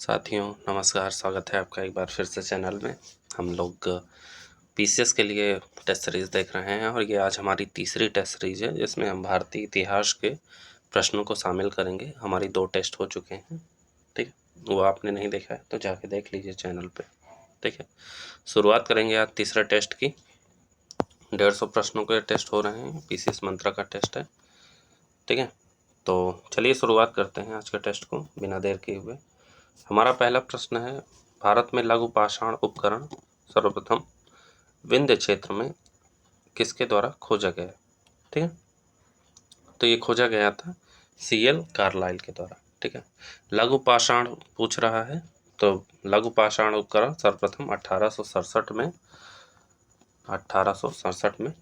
साथियों नमस्कार, स्वागत है आपका एक बार फिर से चैनल में। हम लोग पीसीएस के लिए टेस्ट सीरीज़ देख रहे हैं और ये आज हमारी तीसरी टेस्ट सीरीज़ है जिसमें हम भारतीय इतिहास के प्रश्नों को शामिल करेंगे। हमारी 2 टेस्ट हो चुके हैं, ठीक है। वो आपने नहीं देखा है तो जाके देख लीजिए चैनल पे, ठीक है। शुरुआत करेंगे आज तीसरे टेस्ट की। 150 प्रश्नों के टेस्ट हो रहे हैं, पीसीएस मंत्रा का टेस्ट है, ठीक है। तो चलिए शुरुआत करते हैं आज के टेस्ट को बिना देर किए हुए। हमारा पहला प्रश्न है, भारत में लघु पाषाण उपकरण सर्वप्रथम विंध्य क्षेत्र में किसके द्वारा खोजा गया, ठीक है। तो ये खोजा गया था सीएल कार्लाइल के द्वारा, ठीक है। लघु पाषाण पूछ रहा है, तो लघु पाषाण उपकरण सर्वप्रथम 1867 में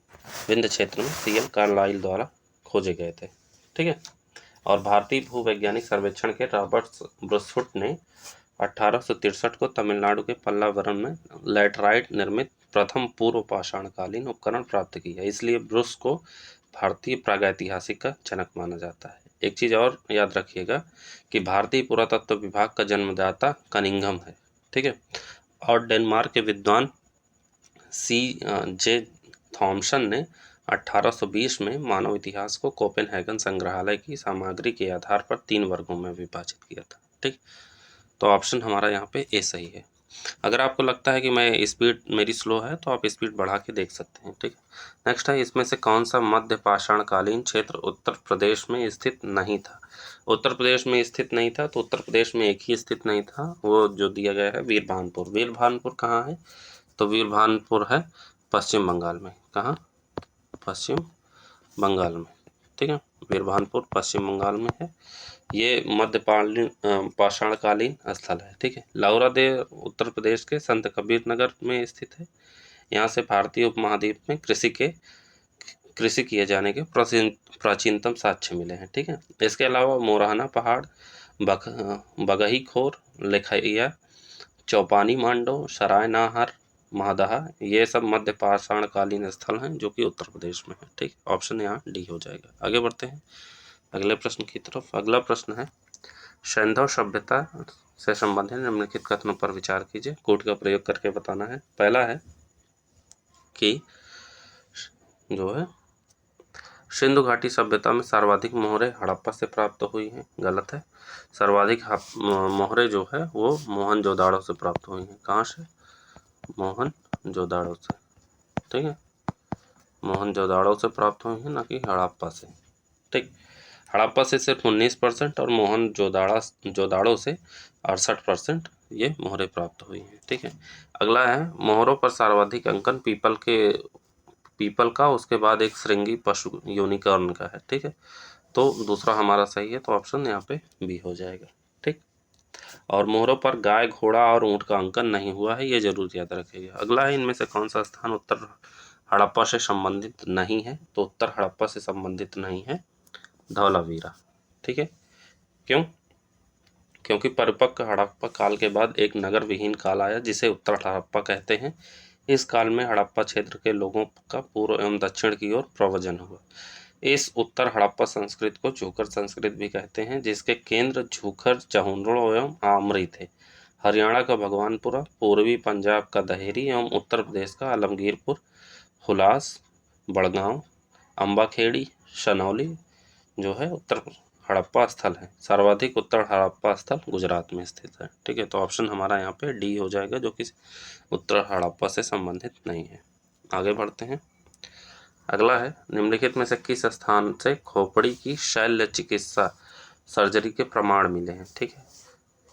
विंध्य क्षेत्र में सीएल कार्लाइल द्वारा खोजे गए थे, ठीक है। और भारतीय भूवैज्ञानिक सर्वेक्षण के रॉबर्ट ब्रुसफुट ने 1863 को तमिलनाडु के पल्लावरम में लैटराइट निर्मित प्रथम पूर्व पाषाणकालीन उपकरण प्राप्त किया। इसलिए ब्रुस को भारतीय प्रागैतिहासिक का जनक माना जाता है। एक चीज़ और याद रखिएगा कि भारतीय पुरातत्व विभाग का जन्मदाता कनिंघम है, ठीक है। और डेनमार्क के विद्वान जे थॉमसन ने 1820 में मानव इतिहास को कोपेनहेगन संग्रहालय की सामग्री के आधार पर 3 वर्गों में विभाजित किया था, ठीक। तो ऑप्शन हमारा यहाँ पे ए सही है। अगर आपको लगता है कि मैं स्पीड मेरी स्लो है तो आप स्पीड बढ़ा के देख सकते हैं, ठीक है। नेक्स्ट है, इसमें से कौन सा मध्य पाषाणकालीन क्षेत्र उत्तर प्रदेश में स्थित नहीं था। उत्तर प्रदेश में स्थित नहीं था, तो उत्तर प्रदेश में एक ही स्थित नहीं था, वो जो दिया गया है वीरभानपुर। वीरभानपुर कहाँ है, तो वीरभानपुर है पश्चिम बंगाल में। कहाँ, पश्चिम बंगाल में, ठीक है। वीरभानपुर पश्चिम बंगाल में है। ये मध्य पाषाणकालीन स्थल है, ठीक है। लौरादेव उत्तर प्रदेश के संत कबीर नगर में स्थित है। यहाँ से भारतीय उपमहाद्वीप में कृषि किए जाने के प्राचीनतम साक्ष्य मिले हैं, ठीक है। इसके अलावा मोरहाना पहाड़, बगही खोर, लेखैया, चौपानी मांडो, सराय नाहर, महादहा, ये सब मध्य पाषाणकालीन स्थल हैं जो कि उत्तर प्रदेश में है, ठीक। ऑप्शन यहाँ डी हो जाएगा। आगे बढ़ते हैं अगले प्रश्न की तरफ। अगला प्रश्न है, सैंधव सभ्यता से संबंधित निम्नलिखित कथनों पर विचार कीजिए। कोड का प्रयोग करके बताना है। पहला है कि जो है सिंधु घाटी सभ्यता में सर्वाधिक मोहरें हड़प्पा से प्राप्त हुई हैं। गलत है। सर्वाधिक मोहरें जो है वो मोहनजोदाड़ो से प्राप्त हुई हैं। कहाँ से, मोहनजोदाड़ो से, ठीक है। मोहनजोदाड़ो से प्राप्त हुई हैं, ना कि हड़प्पा से, ठीक। हड़प्पा से सिर्फ 19% और मोहनजोदाड़ो से 68% ये मोहरें प्राप्त हुई हैं, ठीक है। अगला है, मोहरों पर सर्वाधिक अंकन पीपल का, उसके बाद एक श्रृंगी पशु यूनिकॉर्न का है, ठीक है। तो दूसरा हमारा सही है, तो ऑप्शन यहाँ पे बी हो जाएगा, ठीक। और मोहरों पर गाय, घोड़ा और ऊंट का अंकन नहीं हुआ है, ये जरूर याद रखिएगा। अगला है, इनमें से कौन सा स्थान उत्तर हड़प्पा से संबंधित नहीं है, तो उत्तर हड़प्पा से संबंधित नहीं है धौलावीरा, ठीक है। क्यों, क्योंकि परिपक्व हड़प्पा काल के बाद एक नगर विहीन काल आया जिसे उत्तर हड़प्पा कहते हैं। इस काल में हड़प्पा क्षेत्र के लोगों का पूर्व एवं दक्षिण की ओर प्रव्रजन हुआ। इस उत्तर हड़प्पा संस्कृति को झूकर संस्कृति भी कहते हैं, जिसके केंद्र झूखर, चहुंडड़ो एवं आमरी थे। हरियाणा का भगवानपुरा, पूर्वी पंजाब का दहेरी एवं उत्तर प्रदेश का आलमगीरपुर, हुलास, बड़गांव, अम्बाखेड़ी, सनौली जो है उत्तर हड़प्पा स्थल है। सर्वाधिक उत्तर हड़प्पा स्थल गुजरात में स्थित है, ठीक है। तो ऑप्शन हमारा यहाँ पे डी हो जाएगा, जो कि उत्तर हड़प्पा से संबंधित नहीं है। आगे बढ़ते हैं। अगला है, निम्नलिखित में से किस स्थान से खोपड़ी की शल्य चिकित्सा सर्जरी के प्रमाण मिले हैं, ठीक है।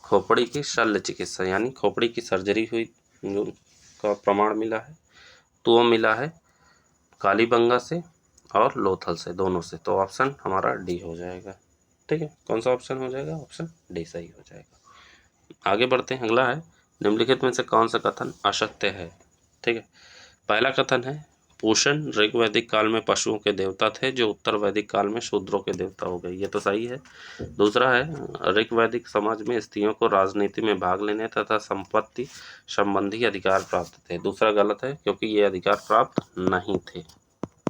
खोपड़ी की शल्य चिकित्सा यानी खोपड़ी की सर्जरी हुई का प्रमाण मिला है, तो वो मिला है कालीबंगा से और लोथल से, दोनों से। तो ऑप्शन हमारा डी हो जाएगा, ठीक है। कौन सा ऑप्शन हो जाएगा, ऑप्शन डी सही हो जाएगा। आगे बढ़ते हैं। अगला है, निम्नलिखित में से कौन सा कथन असत्य है, ठीक है। पहला कथन है, पूषण ऋग वैदिक काल में पशुओं के देवता थे जो उत्तर वैदिक काल में शूद्रों के देवता हो गए, ये तो सही है। दूसरा है, ऋग वैदिक समाज में स्त्रियों को राजनीति में भाग लेने तथा संपत्ति संबंधी अधिकार प्राप्त थे। दूसरा गलत है, क्योंकि ये अधिकार प्राप्त नहीं थे,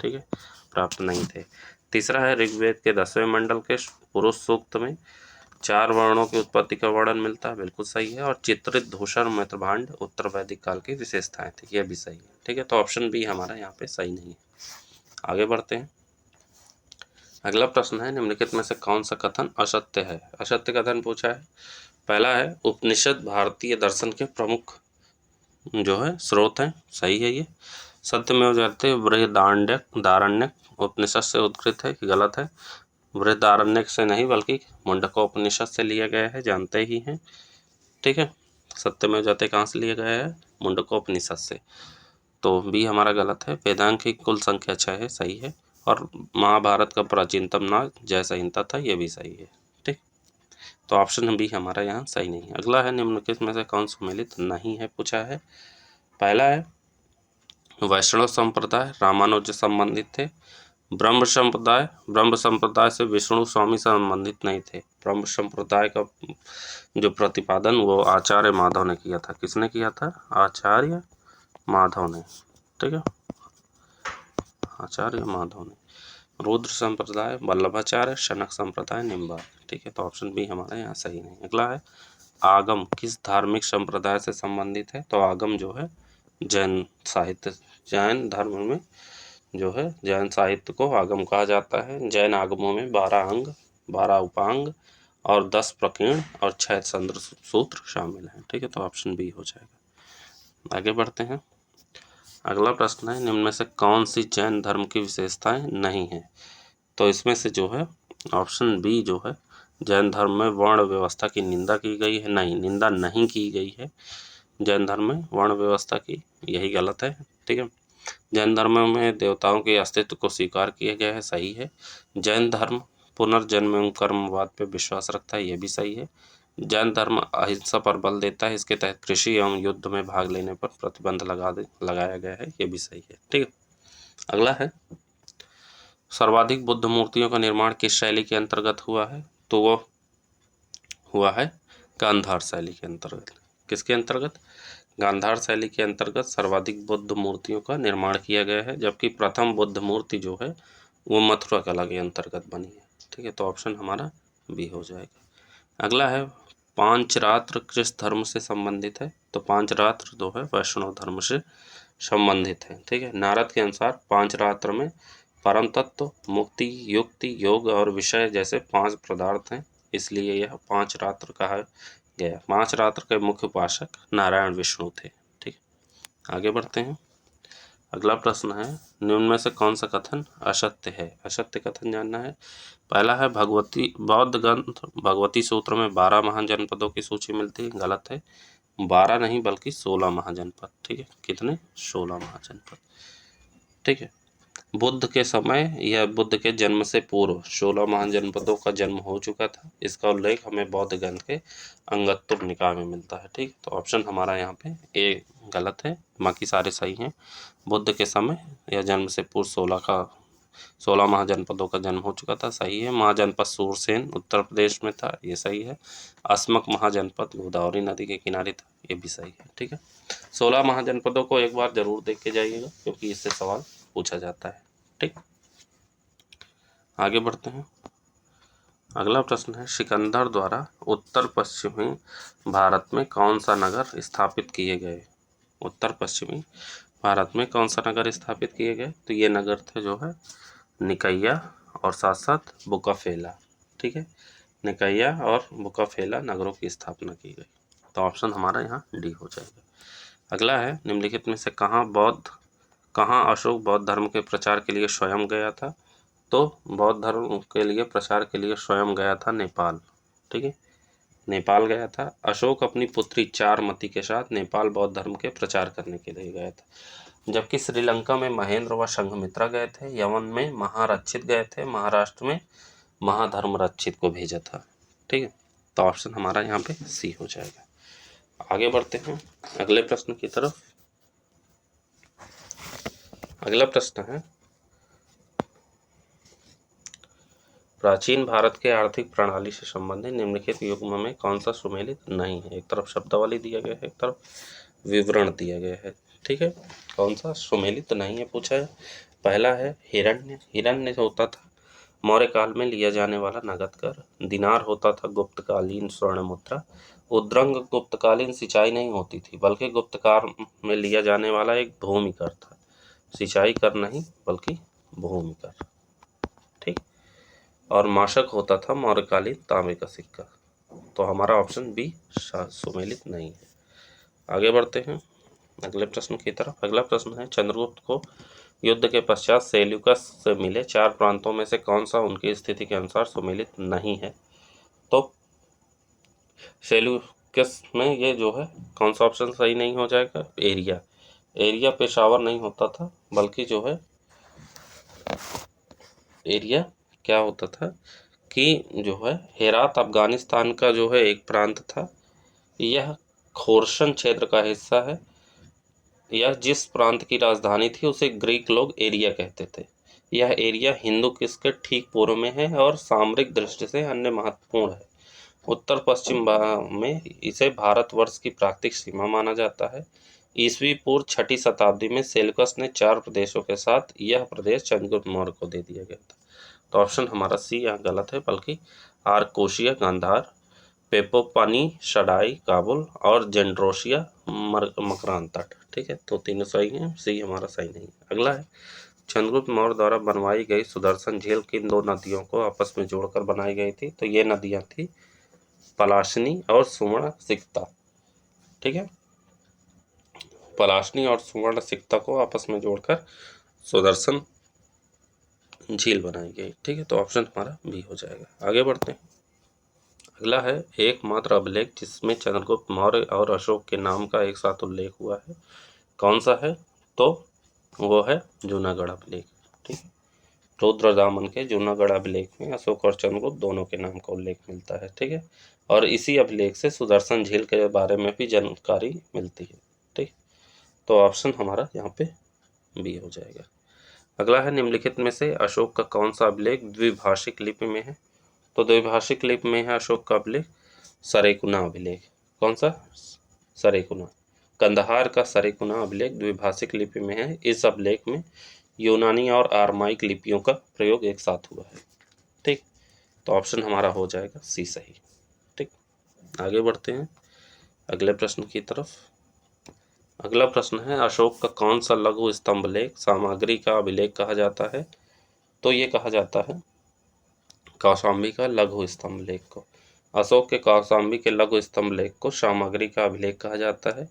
ठीक है, प्राप्त नहीं थे। तीसरा है, ऋग्वेद के 10वें मंडल के पुरुष सूक्त में 4 वर्णों की उत्पत्ति का वर्णन मिलता है, बिल्कुल सही है। और चित्रित धूसर मृतभांड उत्तर वैदिक काल की विशेषताएं थी, यह भी सही है। ठीक है, तो ऑप्शन बी हमारा यहाँ पे सही नहीं है। आगे बढ़ते हैं। अगला प्रश्न है, निम्नलिखित में से कौन सा कथन असत्य है? असत्य कथन पूछा है। पहला है, उपनिषद भारतीय दर्शन के प्रमुख जो है स्रोत हैं, सही है ये। सत्यमेव जयते बृहदारण्यक उपनिषद से उद्धृत है कि गलत है? बृहदारण्यक से नहीं बल्कि मुंडकोपनिषद से लिया गया है, जानते ही हैं। ठीक है, सत्यमेव जयते कहाँ से लिया गया है? मुंडकोपनिषद से। तो बी हमारा गलत है। वेदांग की कुल संख्या 6 है, सही है। और महाभारत का प्राचीनतम नाम जय संहिता था, यह भी सही है। ठीक, तो ऑप्शन बी हमारा यहाँ सही नहीं है। अगला है, निम्नलिखित में से कौन सुमेलित नहीं है पूछा है। पहला है, वैष्णव संप्रदाय रामानुज संबंधित थे। ब्रह्म संप्रदाय से विष्णु स्वामी संबंधित नहीं थे। ब्रह्म संप्रदाय का जो प्रतिपादन वो आचार्य माधव ने किया था। किसने किया था? आचार्य माधव ने। ठीक है, आचार्य माधव ने। रुद्र संप्रदाय वल्लभाचार्य, शनक संप्रदाय निम्बार्क। ठीक है, तो ऑप्शन बी हमारा यहाँ सही नहीं। अगला है, आगम किस धार्मिक संप्रदाय से संबंधित है? तो आगम जो है जैन साहित्य, जैन धर्म में जो है जैन साहित्य को आगम कहा जाता है। जैन आगमों में 12 अंग, 12 उपांग और 10 प्रकीर्ण और 6 चंद्र सूत्र शामिल हैं। ठीक है, तो ऑप्शन बी हो जाएगा। आगे बढ़ते हैं। अगला प्रश्न है, निम्न में से कौन सी जैन धर्म की विशेषताएं नहीं है? तो इसमें से जो है ऑप्शन बी जो है, जैन धर्म में वर्ण व्यवस्था की निंदा की गई है। नहीं, निंदा नहीं की गई है जैन धर्म में वर्ण व्यवस्था की, यही गलत है। ठीक है, जैन धर्म में देवताओं के अस्तित्व को स्वीकार किया गया है, सही है। जैन धर्म पुनर्जन्म एवं कर्मवाद पर विश्वास रखता है, यह भी सही है। जैन धर्म अहिंसा पर बल देता है, इसके तहत कृषि एवं युद्ध में भाग लेने पर प्रतिबंध लगाया गया है, यह भी सही है। ठीक है, अगला है, सर्वाधिक बुद्ध मूर्तियों का निर्माण किस शैली के अंतर्गत हुआ है? तो वो हुआ है गांधार शैली के अंतर्गत। किसके अंतर्गत? गांधार शैली के अंतर्गत सर्वाधिक बुद्ध मूर्तियों का निर्माण किया गया है, जबकि प्रथम बुद्ध मूर्ति जो है वो मथुरा कला के अंतर्गत बनी है। ठीक है, तो ऑप्शन हमारा बी हो जाएगा। अगला है, पांचरात्र किस धर्म से संबंधित है? तो पांचरात्र जो है वैष्णव धर्म से संबंधित है। ठीक है, नारद के अनुसार पांचरात्र में परम तत्व, मुक्ति, युक्ति, योग और विषय जैसे 5 पदार्थ हैं, इसलिए यह 5 रात्र कहा गया। 5 रात्र के मुख्य उपासक नारायण विष्णु थे। ठीक, आगे बढ़ते हैं। अगला प्रश्न है, निम्न में से कौन सा कथन असत्य है? असत्य कथन जानना है। पहला है, भगवती बौद्ध ग्रंथ भगवती सूत्र में 12 महाजनपदों की सूची मिलती है, गलत है। 12 नहीं बल्कि 16 महाजनपद। ठीक है, कितने? 16 महाजनपद। ठीक है, बुद्ध के समय या बुद्ध के जन्म से पूर्व 16 महाजनपदों का जन्म हो चुका था। इसका उल्लेख हमें बौद्ध ग्रंथ के अंगुत्तर निकाय में मिलता है। ठीक, तो ऑप्शन हमारा यहाँ पे ए गलत है, बाकी सारे सही हैं। बुद्ध के समय या जन्म से पूर्व 16 महाजनपदों का जन्म हो चुका था, सही है। महाजनपद सूरसेन उत्तर प्रदेश में था, ये सही है। अस्मक महाजनपद गोदावरी नदी के किनारे था, ये भी सही है। ठीक है, 16 महाजनपदों को एक बार जरूर देख के जाइएगा, क्योंकि इससे सवाल पूछा जाता है। ठीक, आगे बढ़ते हैं। अगला प्रश्न है, सिकंदर द्वारा उत्तर पश्चिमी भारत में कौन सा नगर स्थापित किए गए? उत्तर पश्चिमी भारत में कौन सा नगर स्थापित किए गए? तो ये नगर थे जो है निकैया और साथ साथ बुकाफेला। ठीक है, निकैया और बुकाफेला नगरों की स्थापना की गई। तो ऑप्शन हमारा यहाँ डी हो जाएगा। अगला है, निम्नलिखित में से कहाँ अशोक बौद्ध धर्म के प्रचार के लिए स्वयं गया था? तो बौद्ध धर्म के लिए प्रचार के लिए स्वयं गया था नेपाल। ठीक है, नेपाल गया था। अशोक अपनी पुत्री चारमती के साथ नेपाल बौद्ध धर्म के प्रचार करने के लिए गया था, जबकि श्रीलंका में महेंद्र व संघमित्रा गए थे। यमन में महारक्षित गए थे। महाराष्ट्र में महाधर्मरक्षित को भेजा था। ठीक है, तो ऑप्शन हमारा यहाँ पे सी हो जाएगा। आगे बढ़ते हैं अगले प्रश्न की तरफ। अगला प्रश्न है, प्राचीन भारत के आर्थिक प्रणाली से संबंधित निम्नलिखित युग्म में कौन सा सुमेलित नहीं है? एक तरफ शब्दावली दिया गया है, एक तरफ विवरण दिया गया है। ठीक है, कौन सा सुमेलित नहीं है पूछा है। पहला है, हिरण्य होता था मौर्य काल में लिया जाने वाला नगद कर। दिनार होता था गुप्तकालीन स्वर्ण मुद्रा। उद्रंग गुप्तकालीन सिंचाई नहीं होती थी, बल्कि गुप्तकाल में लिया जाने वाला एक भूमि कर था। सिंचाई कर नहीं, बल्कि भूमि कर। ठीक। और माशक होता था मौर्यकालीन तांबे का सिक्का। तो हमारा ऑप्शन बी सुमेलित नहीं है। आगे बढ़ते हैं अगले प्रश्न की तरफ। अगला प्रश्न है, चंद्रगुप्त को युद्ध के पश्चात सेल्यूकस से मिले 4 प्रांतों में से कौन सा उनकी स्थिति के अनुसार सुमेलित नहीं है? तो सेल्यूकस में ये जो है कौन सा ऑप्शन सही नहीं हो जाएगा? एरिया पेशावर नहीं होता था, बल्कि जो है एरिया क्या होता था कि जो है हेरात अफगानिस्तान का जो है एक प्रांत था। यह खोरसन क्षेत्र का हिस्सा है। यह जिस प्रांत की राजधानी थी उसे ग्रीक लोग एरिया कहते थे। यह एरिया हिंदू कुश के ठीक पूर्व में है और सामरिक दृष्टि से अन्य महत्वपूर्ण है। उत्तर पश्चिम में इसे भारतवर्ष की प्राकृतिक सीमा माना जाता है। ईसवी पूर्व 6ठी शताब्दी में सेल्यूकस ने 4 प्रदेशों के साथ यह प्रदेश चंद्रगुप्त मौर्य को दे दिया गया था। तो ऑप्शन हमारा सी यहाँ गलत है, बल्कि आर्कोशिया गांधार, पेपोपानी शडाई काबुल और जेंड्रोशिया मकरान तट। ठीक है, तो तीनों सही हैं, सी हमारा सही नहीं है। अगला है, चंद्रगुप्त मौर्य द्वारा बनवाई गई सुदर्शन झील किन 2 नदियों को आपस में जोड़कर बनाई गई थी? तो ये नदियाँ थी पलाशनी और सुवर्ण सिक्ता। ठीक है, पलाशनी और सुवर्ण सिक्ता को आपस में जोड़कर सुदर्शन झील बनाई गई। ठीक है, तो ऑप्शन हमारा बी हो जाएगा। आगे बढ़ते हैं। अगला है, एकमात्र अभिलेख जिसमें चंद्रगुप्त मौर्य और अशोक के नाम का एक साथ उल्लेख हुआ है, कौन सा है? तो वो है जूनागढ़ अभिलेख। ठीक है, रुद्रदामन के जूनागढ़ अभिलेख में अशोक और चंद्रगुप्त दोनों के नाम का उल्लेख मिलता है। ठीक है, और इसी अभिलेख से सुदर्शन झील के बारे में भी जानकारी मिलती है। ठीक, तो ऑप्शन हमारा यहाँ पे बी हो जाएगा। अगला है, निम्नलिखित में से अशोक का कौन सा अभिलेख द्विभाषिक लिपि में है? तो द्विभाषिक लिपि में है अशोक का अभिलेख सरेकुना अभिलेख। कौन सा? सरेकुना। कंदहार का सरेकुना अभिलेख द्विभाषिक लिपि में है। इस अभिलेख में यूनानी और आरमाइक लिपियों का प्रयोग एक साथ हुआ है। ठीक, तो ऑप्शन हमारा हो जाएगा सी सही। ठीक, आगे बढ़ते हैं अगले प्रश्न की तरफ। अगला प्रश्न है, अशोक का कौन सा लघु स्तंभ लेख सामग्री का अभिलेख कहा जाता है? तो ये कहा जाता है कौशाम्बी का लघु स्तंभ लेख को। अशोक के कौशाम्बी के लघु स्तंभ लेख को सामग्री का अभिलेख कहा जाता है।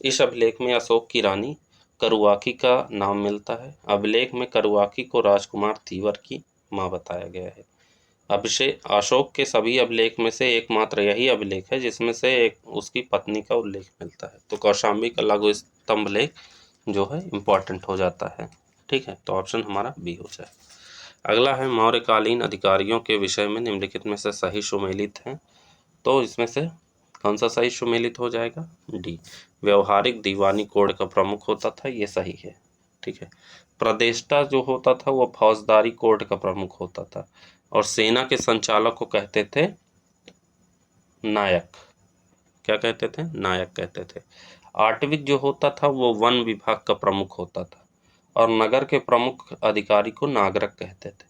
इस अभिलेख में अशोक की रानी करुआकी का नाम मिलता है। अभिलेख में करुआकी को राजकुमार तीवर की मां बताया गया है। अशोक के सभी अभिलेख में से एकमात्र यही अभिलेख है जिसमें से एक उसकी पत्नी का उल्लेख मिलता है। तो कौशाम्बी का लघु स्तंभ लेख जो है इम्पॉर्टेंट हो जाता है। ठीक है, तो ऑप्शन हमारा बी हो जाए। अगला है, मौर्यकालीन अधिकारियों के विषय में निम्नलिखित में से सही सुमेलित है? तो इसमें से कौन सा सही सुमेलित हो जाएगा? डी, व्यवहारिक दीवानी कोड का प्रमुख होता था, ये सही है। ठीक है, प्रदेष्टा जो होता था वो फौजदारी कोड का प्रमुख होता था और सेना के संचालक को कहते थे नायक। क्या कहते थे? नायक कहते थे। आटविक जो होता था वो वन विभाग का प्रमुख होता था और नगर के प्रमुख अधिकारी को नागरक कहते थे।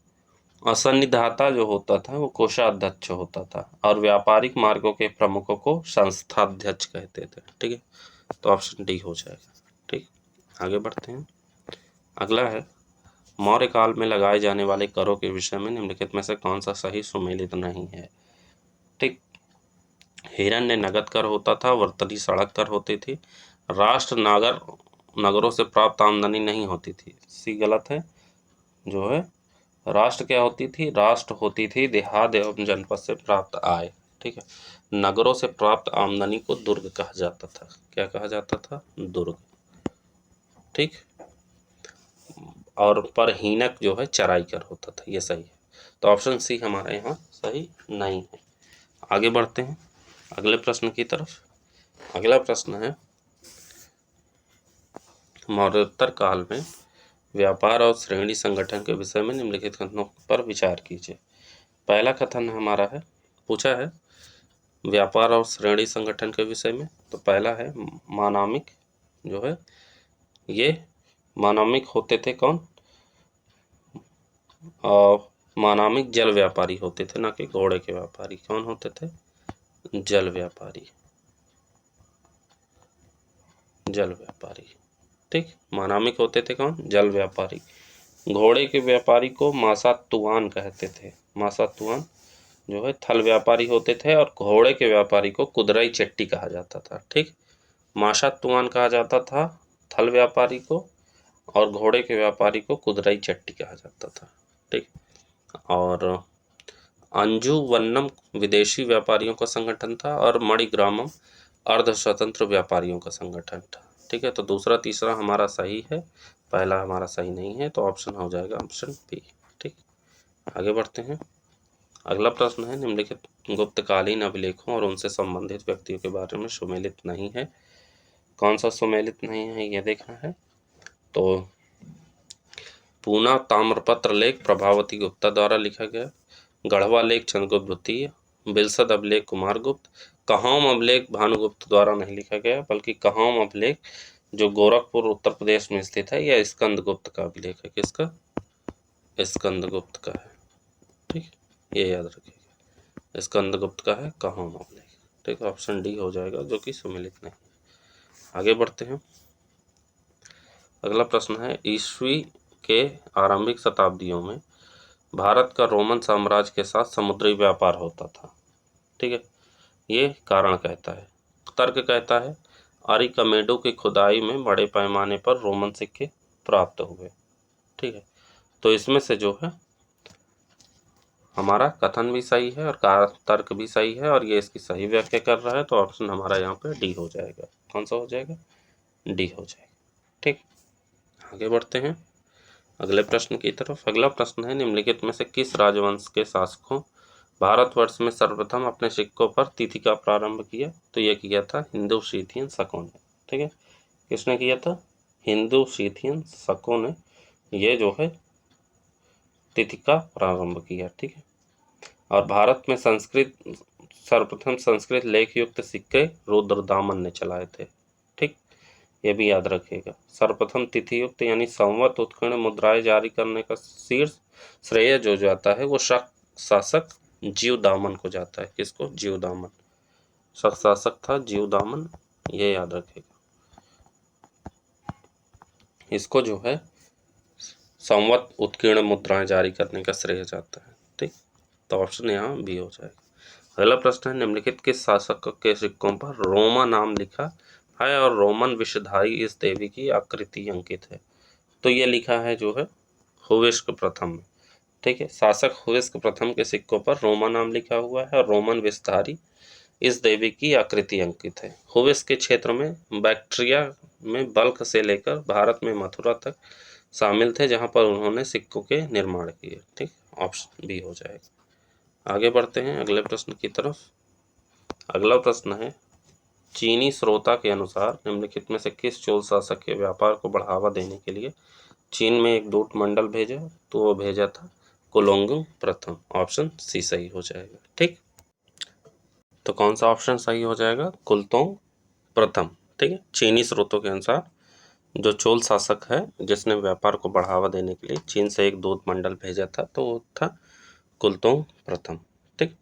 असन्निधाता जो होता था वो कोषाध्यक्ष होता था और व्यापारिक मार्गों के प्रमुखों को संस्थाध्यक्ष कहते थे। ठीक है, तो ऑप्शन डी हो जाएगा। ठीक, आगे बढ़ते हैं। अगला है, मौर्य काल में लगाए जाने वाले करों के विषय में निम्नलिखित में से कौन सा सही सुमेलित नहीं है? ठीक, हिरण्य नगद कर होता था, वर्तनी सड़क कर होती थी, राष्ट्र नगरों से प्राप्त आमदनी नहीं होती थी। सी गलत है। जो है राष्ट्र क्या होती थी? राष्ट्र होती थी देहात एवं जनपद से प्राप्त आय। ठीक है, नगरों से प्राप्त आमदनी को दुर्ग कहा जाता था। क्या कहा जाता था? दुर्ग। ठीक, और पर हीनक जो है चराई कर होता था, ये सही है। तो ऑप्शन सी हमारे यहाँ सही नहीं है। आगे बढ़ते हैं अगले प्रश्न की तरफ। अगला प्रश्न है, मौर्योत्तर काल में व्यापार और श्रेणी संगठन के विषय में निम्नलिखित कथनों पर विचार कीजिए। पहला कथन हमारा है, पूछा है व्यापार और श्रेणी संगठन के विषय में। तो पहला है मानामिक जो है, ये मानामिक होते थे कौन? मानामिक जल व्यापारी होते थे, ना कि घोड़े के व्यापारी। कौन होते थे? जल व्यापारी, जल व्यापारी। ठीक, मानामिक होते थे कौन? जल व्यापारी। घोड़े के व्यापारी को मासातुआन कहते थे। मासातुआन जो है थल व्यापारी होते थे, और घोड़े के व्यापारी को कुदराई चट्टी कहा जाता था। ठीक, मासातुआन कहा जाता था थल व्यापारी को, और घोड़े के व्यापारी को कुदराई चट्टी कहा जाता था। ठीक, और अंजुवन्नम विदेशी व्यापारियों का संगठन था, और मणिग्रामम अर्ध स्वतंत्र व्यापारियों का संगठन था। ठीक है, तो दूसरा तीसरा हमारा सही है, पहला हमारा सही नहीं है, तो ऑप्शन हो जाएगा ऑप्शन बी। ठीक, आगे बढ़ते हैं। अगला प्रश्न है, निम्नलिखित गुप्तकालीन अभिलेखों और उनसे संबंधित व्यक्तियों के बारे में सुमेलित नहीं है। कौन सा सुमेलित नहीं है ये देखना है। तो पूना ताम्रपत्र लेख प्रभावती गुप्ता द्वारा लिखा गया, गढ़वा लेख चंद्रगुप्त द्वितीय, बिलसद अभिलेख कुमार गुप्त, कहाम अभिलेख भानुगुप्त द्वारा नहीं लिखा गया, बल्कि कहाम अभिलेख जो गोरखपुर उत्तर प्रदेश में स्थित है, यह स्कंदगुप्त का अभिलेख है। किसका? स्कंदगुप्त का है। ठीक, ये याद रखिएगा, स्कंदगुप्त का है कहाम अभिलेख। ठीक, ऑप्शन डी हो जाएगा, जो कि सुमेलित नहीं। आगे बढ़ते हैं। अगला प्रश्न है, ईस्वी के आरंभिक शताब्दियों में भारत का रोमन साम्राज्य के साथ समुद्री व्यापार होता था। ठीक है, ये कारण कहता है, तर्क कहता है, अरिकमेडो की खुदाई में बड़े पैमाने पर रोमन सिक्के प्राप्त हुए। ठीक है, तो इसमें से जो है हमारा कथन भी सही है और तर्क भी सही है, और ये इसकी सही व्याख्या कर रहा है, तो ऑप्शन हमारा यहाँ पे डी हो जाएगा। कौन सा हो जाएगा? डी हो जाएगा। ठीक, आगे बढ़ते हैं अगले प्रश्न की तरफ। अगला प्रश्न है, निम्नलिखित में से किस राजवंश के शासकों भारतवर्ष में सर्वप्रथम अपने सिक्कों पर तिथि का प्रारंभ किया? तो यह किया था हिंदू शीथियन शकों ने। ठीक है, किसने किया था? हिंदू शीथियन शकों ने ये जो है तिथि का प्रारंभ किया। ठीक है, और भारत में सर्वप्रथम संस्कृत लेख युक्त सिक्के रुद्रदामन ने चलाए थे। ठीक, ये भी याद रखिएगा। सर्वप्रथम तिथि युक्त यानी संवत उत्कीर्ण मुद्राएं जारी करने का शीर्ष श्रेय जो जाता है वो शासक जीवदामन को जाता है। किसको? जीवदामन। शासक था जीवदामन, ये याद रखिएगा। इसको जो है संवत उत्कीर्ण मुद्राएं जारी करने का श्रेय जाता है। ठीक, तो ऑप्शन यहाँ बी हो जाएगा। अगला प्रश्न है, निम्नलिखित किस शासक के सिक्कों पर रोमा नाम लिखा है और रोमन विषधारी इस देवी की आकृति अंकित है? तो ये लिखा है जो है हुविस्क प्रथम। ठीक है, शासक हुविस्क प्रथम के सिक्कों पर रोमा नाम लिखा हुआ है और रोमन विषधारी इस देवी की आकृति अंकित है। हुविस्क के क्षेत्र में बैक्ट्रिया में बल्ख से लेकर भारत में मथुरा तक शामिल थे, जहां पर उन्होंने सिक्कों के निर्माण किए। ठीक, ऑप्शन बी हो जाएगा। आगे बढ़ते हैं अगले प्रश्न की तरफ। अगला प्रश्न है, चीनी स्रोता के अनुसार निम्नलिखित में से किस चोल शासक के व्यापार को बढ़ावा देने के लिए चीन में एक दूत मंडल भेजा? तो वो भेजा था कुलोंगुंग प्रथम। ऑप्शन सी सही हो जाएगा। ठीक, तो कौन सा ऑप्शन सही हो जाएगा? कुलतोंग प्रथम। ठीक है, चीनी स्रोतों के अनुसार जो चोल शासक है जिसने व्यापार को बढ़ावा देने के लिए चीन से एक दूत मंडल भेजा था, तो वो था कुलतोंग प्रथम। ठीक,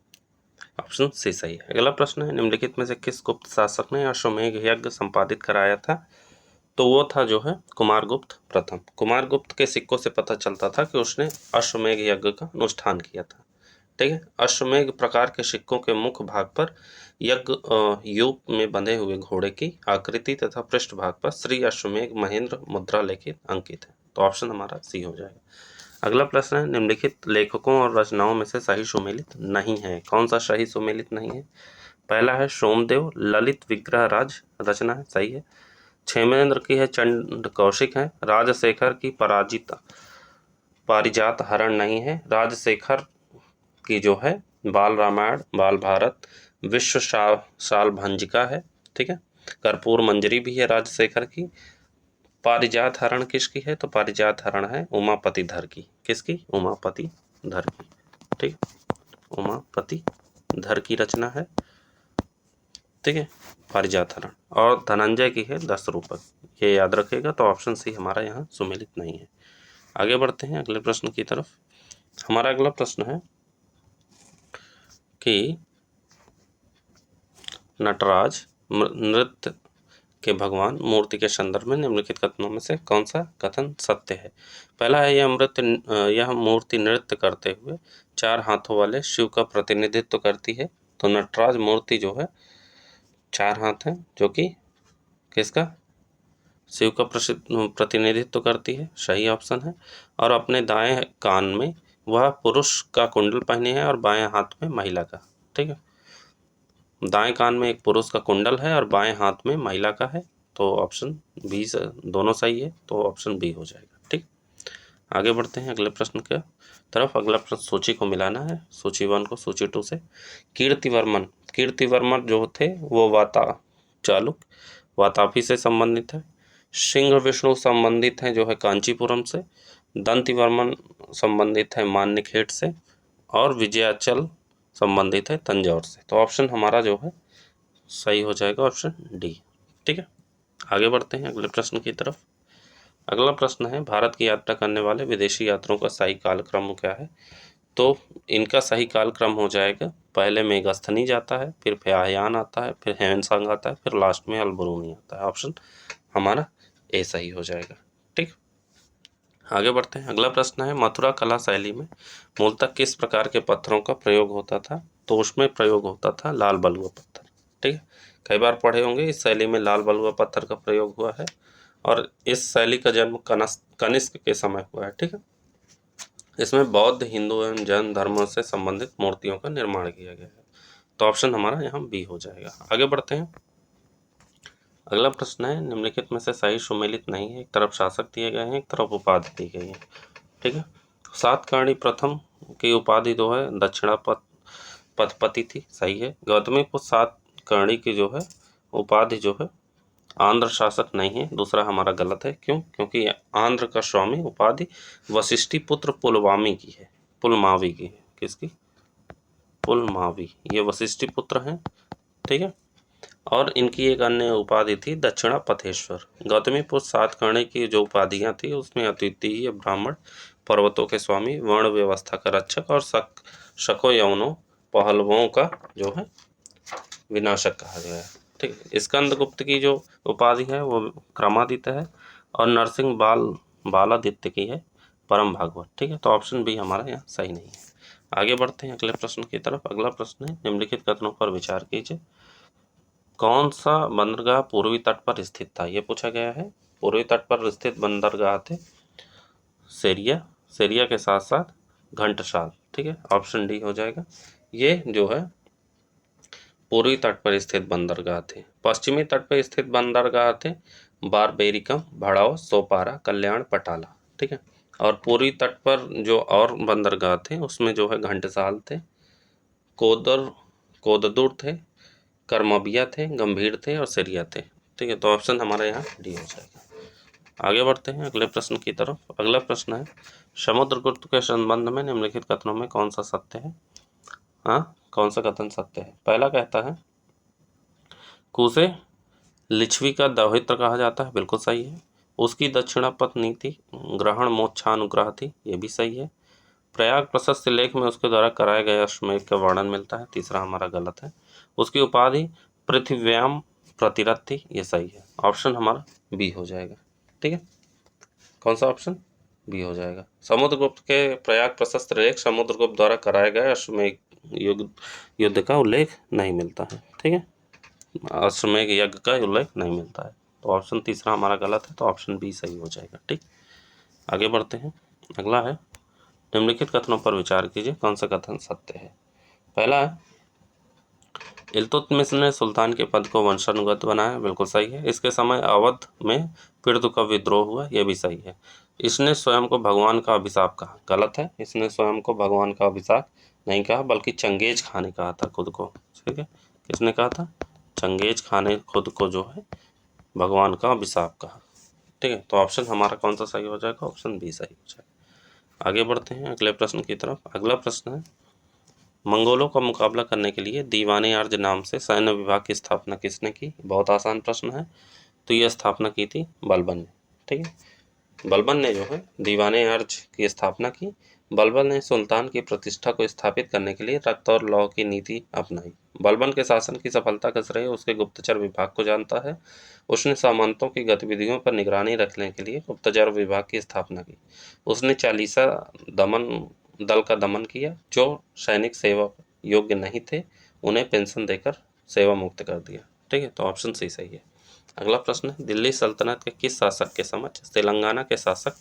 ऑप्शन सी सही है। अगला प्रश्न है, निम्नलिखित में से किस गुप्त शासक ने अश्वमेध यज्ञ संपादित कराया था? तो वो था जो है कुमारगुप्त प्रथम। कुमारगुप्त के सिक्कों से पता चलता था कि उसने अश्वमेध यज्ञ का अनुष्ठान किया था। ठीक है, अश्वमेध प्रकार के सिक्कों के मुख्य भाग पर यज्ञ यूप में बंधे हुए घोड़े की आकृति तथा पृष्ठ भाग पर श्री अश्वमेध महेंद्र मुद्रा लेखित अंकित है। तो ऑप्शन हमारा सी हो जाएगा। अगला प्रश्न है, निम्नलिखित लेखकों और रचनाओं में से सही सुमेलित नहीं है। कौन सा सही सुमेलित नहीं है? पहला है सोमदेव ललित विग्रह राज रचना है, सही है। क्षेमेंद्र की है चंड कौशिक है। राजशेखर की पारिजात हरण नहीं है। राजशेखर की जो है बाल रामायण बाल भारत विश्व साल भंजिका है। ठीक है, कर्पूर मंजरी भी है राजशेखर की। पारिजात हरण किसकी है? तो पारिजात हरण है उमापति धर की। किसकी? उमापति धर की। ठीक, उमापति धर की रचना है। ठीक है, पारिजात हरण। और धनंजय की है 10 रूपक। ये याद रखेगा, तो ऑप्शन सी हमारा यहाँ सुमेलित नहीं है। आगे बढ़ते हैं अगले प्रश्न की तरफ। हमारा अगला प्रश्न है कि नटराज नृत्य के भगवान मूर्ति के संदर्भ में निम्नलिखित कथनों में से कौन सा कथन सत्य है। पहला है, यह मूर्ति नृत्य करते हुए 4 हाथों वाले शिव का प्रतिनिधित्व करती है। तो नटराज मूर्ति जो है 4 हाथ हैं, जो कि किसका, शिव का प्रतिनिधित्व करती है, सही ऑप्शन है। और अपने दाएं कान में वह पुरुष का कुंडल पहने है और बाएं हाथ में महिला का। ठीक है, दाएं कान में एक पुरुष का कुंडल है और बाएं हाथ में महिला का है। तो ऑप्शन बी दोनों सही है, तो ऑप्शन बी हो जाएगा। ठीक, आगे बढ़ते हैं अगले प्रश्न की तरफ। अगला प्रश्न सूची को मिलाना है, सूची 1 को सूची 2 से। कीर्तिवर्मन जो थे वो चालुक वातापी से संबंधित है। सिंह विष्णु संबंधित हैं जो है कांचीपुरम से। दंतिवर्मन संबंधित है मान्यखेट से। और विजयाचल संबंधित है तंजौर से। तो ऑप्शन हमारा जो है सही हो जाएगा, ऑप्शन डी। ठीक है, आगे बढ़ते हैं अगले प्रश्न की तरफ। अगला प्रश्न है, भारत की यात्रा करने वाले विदेशी यात्रियों का सही कालक्रम क्या है। तो इनका सही कालक्रम हो जाएगा, पहले मेघस्थनी जाता है, फिर फ्यायान आता है, फिर हेवनसांग आता है, फिर लास्ट में अलबरूनी आता है। ऑप्शन हमारा ए सही हो जाएगा। ठीक, आगे बढ़ते हैं। अगला प्रश्न है, मथुरा कला शैली में मूलतः किस प्रकार के पत्थरों का प्रयोग होता था। तो उसमें प्रयोग होता था लाल बलुआ पत्थर। ठीक है, कई बार पढ़े होंगे, इस शैली में लाल बलुआ पत्थर का प्रयोग हुआ है और इस शैली का जन्म कनिष्क के समय हुआ है। ठीक है, इसमें बौद्ध, हिंदू एवं जैन धर्मों से संबंधित मूर्तियों का निर्माण किया गया है। तो ऑप्शन हमारा यहाँ बी हो जाएगा। आगे बढ़ते हैं। अगला प्रश्न है, निम्नलिखित में से सही सुमेलित नहीं है। एक तरफ शासक दिए गए हैं, एक तरफ उपाधि दी गई है। ठीक है, सातकर्णी प्रथम की उपाधि जो है पथपति थी, सही है। गौतमीपुत्र सातकर्णी की जो है उपाधि जो है आंध्र शासक नहीं है, दूसरा हमारा गलत है। क्यों, क्योंकि आंध्र का स्वामी उपाधि वशिष्ठी पुत्र पुलमावी की है। किसकी, पुलमावी, ये वशिष्ठी पुत्र हैं। ठीक है, और इनकी एक अन्य उपाधि थी दक्षिणा पथेश्वर। गौतमीपुत्र सातकर्णी की जो उपाधियां थी उसमें अद्वितीय ब्राह्मण, पर्वतों के स्वामी, वर्ण व्यवस्था का रक्षक और शको यवनों पहलवों का जो है विनाशक कहा गया है। ठीक है, स्कंदगुप्त की जो उपाधि है वो क्रमादित्य है और नरसिंह बालादित्य की है परम भागवत। ठीक है, तो ऑप्शन बी हमारा यहाँ सही नहीं है। आगे बढ़ते हैं अगले प्रश्न की तरफ। अगला प्रश्न है, निम्नलिखित कथनों पर विचार कीजिए। कौन सा बंदरगाह पूर्वी तट पर स्थित था, ये पूछा गया है। पूर्वी तट पर स्थित बंदरगाह थे सेरिया के साथ साथ घंटसाल। ठीक है, ऑप्शन डी हो जाएगा। ये जो है पूर्वी तट पर स्थित बंदरगाह थे। पश्चिमी तट पर स्थित बंदरगाह थे बारबेरिकम, भड़ाव, सोपारा, कल्याण, पटाला। ठीक है, और पूर्वी तट पर जो और बंदरगाह थे उसमें जो है घंटसाल थे, कोददुर थे, करमबिया थे, गंभीर थे और सेरिया थे। ठीक है, तो ऑप्शन हमारा यहाँ डी हो जाएगा। आगे बढ़ते हैं अगले प्रश्न की तरफ। अगला प्रश्न है, समुद्रगुप्त के संबंध में निम्नलिखित कथनों में कौन सा सत्य है। हाँ, कौन सा कथन सत्य है। पहला कहता है कुसे लिच्छवी का दौहित्र कहा जाता है, बिल्कुल सही है। उसकी दक्षिणापथ नीति ग्रहण मोक्षानुग्रह थी, ये भी सही है। प्रयाग प्रशस्त लेख में उसके द्वारा कराए गए अश्वमेध का वर्णन मिलता है, तीसरा हमारा गलत है। उसकी उपाधि पृथ्व्याम प्रतिरथ थी, ये सही है। ऑप्शन हमारा बी हो जाएगा। ठीक है, कौन सा ऑप्शन, बी हो जाएगा। समुद्रगुप्त के प्रयाग प्रशस्त लेख समुद्रगुप्त द्वारा कराए गए अश्वमेध युद्ध का उल्लेख नहीं मिलता है। ठीक है, अश्वमेध यज्ञ का उल्लेख नहीं मिलता है, तो ऑप्शन तीसरा हमारा गलत है, तो ऑप्शन बी सही हो जाएगा। ठीक, आगे बढ़ते हैं। अगला है, निम्नलिखित कथनों पर विचार कीजिए, कौन सा कथन सत्य है। पहला है, इल्तुतमिश ने सुल्तान के पद को वंशानुगत बनाया, बिल्कुल सही है। इसके समय अवध में पिर्दु का विद्रोह हुआ, यह भी सही है। इसने स्वयं को भगवान का अभिशाप कहा, गलत है। इसने स्वयं को भगवान का अभिशाप नहीं कहा, बल्कि चंगेज खान ने कहा था खुद को। ठीक है, किसने कहा था, चंगेज खान ने खुद को जो है भगवान का अभिशाप कहा। ठीक है, तो ऑप्शन हमारा कौन सा सही हो जाएगा, ऑप्शन बी सही हो जाएगा। आगे बढ़ते हैं अगले प्रश्न की तरफ। अगला प्रश्न है, मंगोलों का मुकाबला करने के लिए दीवाने अर्ज नाम से सैन्य विभाग की स्थापना किसने की। बहुत आसान प्रश्न है, तो यह स्थापना की थी बलबन ने। ठीक है, बलबन ने जो है दीवाने अर्ज की स्थापना की बलबन ने सुल्तान की प्रतिष्ठा को स्थापित करने के लिए रक्त और लौ की नीति अपनाई। बलबन के शासन की सफलता का श्रेय उसके गुप्तचर विभाग को जानता है। उसने सामंतों की गतिविधियों पर निगरानी रखने के लिए गुप्तचर विभाग की स्थापना की। उसने चालीसा दमन दल का दमन किया। जो सैनिक सेवा योग्य नहीं थे उन्हें पेंशन देकर सेवा मुक्त कर दिया। ठीक है, तो ऑप्शन सी सही है। अगला प्रश्न है, दिल्ली सल्तनत के किस शासक के समक्ष तेलंगाना के शासक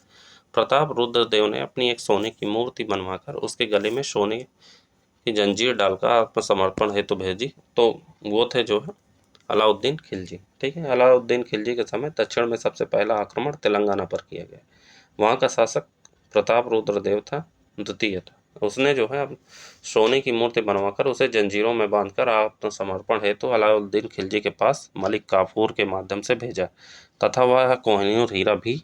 प्रताप रुद्रदेव ने अपनी एक सोने की मूर्ति बनवाकर उसके गले में सोने की जंजीर डालकर आत्मसमर्पण हेतु भेजी? तो वो थे जो है अलाउद्दीन खिलजी। ठीक है, अलाउद्दीन खिलजी के समय दक्षिण में सबसे पहला आक्रमण तेलंगाना पर किया गया। वहाँ का शासक प्रताप रुद्रदेव था, द्वितीय था। उसने जो है अब सोने की मूर्ति बनवाकर उसे जंजीरों में बांधकर आत्मसमर्पण हेतु अलाउद्दीन खिलजी के पास मलिक काफूर के माध्यम से भेजा तथा वह कोहिनूर हीरा भी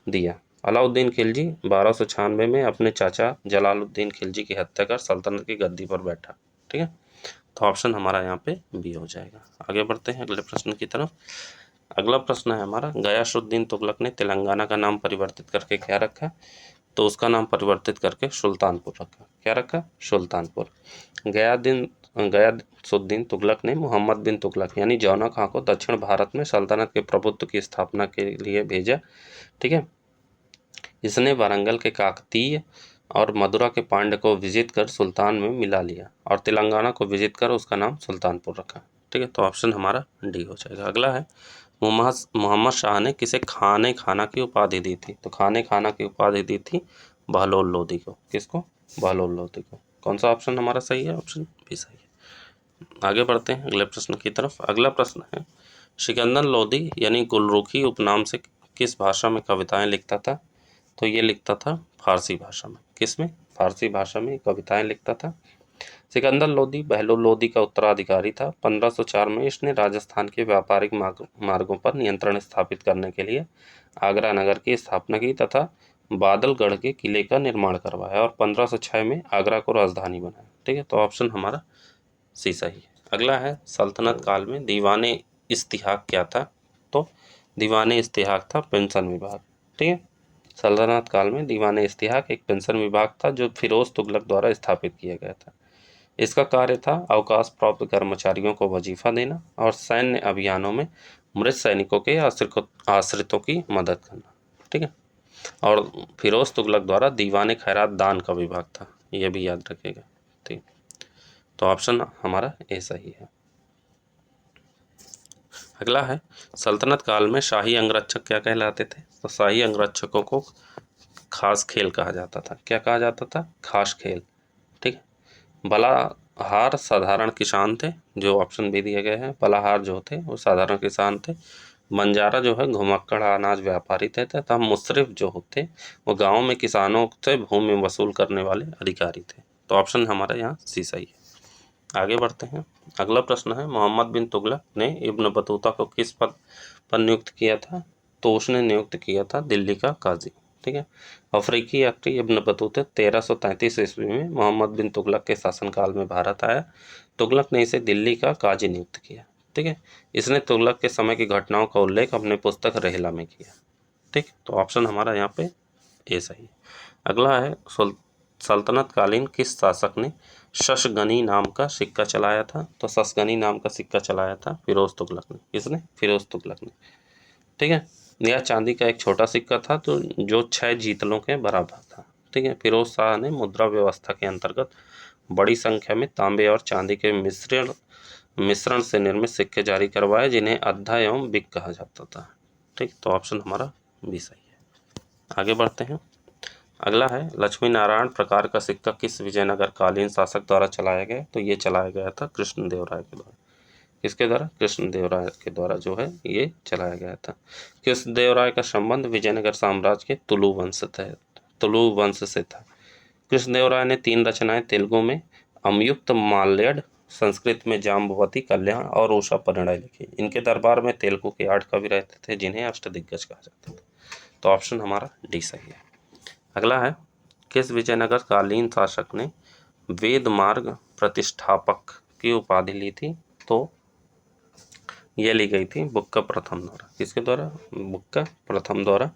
दिया। अलाउद्दीन खिलजी 1296 में अपने चाचा जलालुद्दीन खिलजी की हत्या कर सल्तनत की गद्दी पर बैठा। ठीक है, तो ऑप्शन हमारा यहाँ पे बी हो जाएगा। आगे बढ़ते हैं अगले प्रश्न की तरफ। अगला प्रश्न है हमारा, गयासुद्दीन तुगलक ने तेलंगाना का नाम परिवर्तित करके क्या रखा? तो उसका नाम परिवर्तित करके सुल्तानपुर रखा। क्या रखा? सुल्तानपुर। गयासुद्दीन तुगलक ने मोहम्मद बिन तुगलक यानी जौना खां को दक्षिण भारत में सल्तनत के प्रभुत्व की स्थापना के लिए भेजा। ठीक है, इसने वारंगल के काकतीय और मदुरा के पांड्य को विजित कर सुल्तान में मिला लिया और तेलंगाना को विजित कर उसका नाम सुल्तानपुर रखा। ठीक है, तो ऑप्शन हमारा डी हो जाएगा। अगला है, मोहम्मद शाह ने किसे खाने खाना की उपाधि दी थी? तो खाने खाना की उपाधि दी थी बहलोल लोदी को। किसको? बहलोल लोदी को। कौन सा ऑप्शन हमारा सही है? ऑप्शन बी सही है। आगे बढ़ते हैं अगले प्रश्न की तरफ। अगला प्रश्न है, सिकंदर लोदी यानी गुलरुखी उपनाम से किस भाषा में कविताएं लिखता था? तो ये लिखता था फारसी भाषा में। किस में? फारसी भाषा में कविताएं लिखता था। सिकंदर लोदी बहलोल लोदी का उत्तराधिकारी था। 1504 में इसने राजस्थान के व्यापारिक मार्गों पर नियंत्रण स्थापित करने के लिए आगरा नगर की स्थापना की तथा बादलगढ़ के किले का निर्माण करवाया और 1506 में आगरा को राजधानी बनाया। ठीक है, तो ऑप्शन हमारा सी सही है। अगला है, सल्तनत काल में दीवाने इस्तिहाक क्या था? तो दीवाने इस्तिहाक था पेंशन विभाग। ठीक है, सल्तनत काल में दीवान इस्तिहाक एक पेंशन विभाग था जो फिरोज तुगलक द्वारा स्थापित किया गया था। इसका कार्य था अवकाश प्राप्त कर्मचारियों को वजीफा देना और सैन्य अभियानों में मृत सैनिकों के आश्रितों की मदद करना। ठीक है, और फिरोज तुगलक द्वारा दीवान खैरात दान का विभाग था, यह भी याद रखिएगा। ठीक, तो ऑप्शन हमारा ए सही है। अगला है, सल्तनत काल में शाही अंगरक्षक क्या कहलाते थे? तो शाही अंगरक्षकों को खास खेल कहा जाता था। क्या कहा जाता था? खास खेल। ठीक है, बलाहार साधारण किसान थे, जो ऑप्शन भी दिए गए हैं। बलाहार जो थे वो साधारण किसान थे। बंजारा जो है घुमक्कड़ अनाज व्यापारी थे तथा मुसरिफ जो होते वो गाँव में किसानों से भूमि वसूल करने वाले अधिकारी थे। तो ऑप्शन हमारा यहाँ सी सही है। आगे बढ़ते हैं। अगला प्रश्न है, मोहम्मद बिन तुगलक ने इब्न बतूता को किस पद पर नियुक्त किया था? तो उसने नियुक्त किया था दिल्ली का काजी। ठीक है, अफ्रीकी यात्री इब्न बतूता 1333 ईस्वी में मोहम्मद बिन तुगलक के शासनकाल में भारत आया। तुगलक ने इसे दिल्ली का काजी नियुक्त किया। ठीक है, इसने तुगलक के समय की घटनाओं का उल्लेख अपने पुस्तक रेहला में किया। ठीक, तो ऑप्शन हमारा यहाँ पे ए सही है। अगला है, सल्तनत कालीन किस शासक ने शशगनी नाम का सिक्का चलाया था? तो शशगनी नाम का सिक्का चलाया था फिरोज तुगलक ने। किसने? फिरोज तुगलक ने। ठीक है, यह चांदी का एक छोटा सिक्का था तो जो 6 जीतलों के बराबर था। ठीक है, फिरोज शाह ने मुद्रा व्यवस्था के अंतर्गत बड़ी संख्या में तांबे और चांदी के मिश्रण से निर्मित सिक्के जारी करवाए जिन्हें अद्धा एवं बिक कहा जाता था। ठीक, तो ऑप्शन हमारा बी सही है। आगे बढ़ते हैं। अगला है, लक्ष्मी नारायण प्रकार का सिक्का किस विजयनगर कालीन शासक द्वारा चलाया गया? तो ये चलाया गया था कृष्णदेवराय के द्वारा। किसके द्वारा? कृष्णदेवराय के द्वारा जो है ये चलाया गया था। कृष्णदेवराय का संबंध विजयनगर साम्राज्य के तुलु वंश से था। कृष्णदेवराय ने 3 रचनाएं तेलुगु में अमयुक्त माल्यड, संस्कृत में जाम्बवती कल्याण और उषा परिणय लिखी। इनके दरबार में तेलुगु के 8 कवि रहते थे जिन्हें अष्टदिग्गज कहा जाता था। तो ऑप्शन हमारा डी सही है। अगला है, किस विजयनगर कालीन शासक ने वेद मार्ग प्रतिष्ठापक की उपाधि ली थी? तो यह ली गई थी बुक्का प्रथम द्वारा। किसके द्वारा? बुक्का प्रथम द्वारा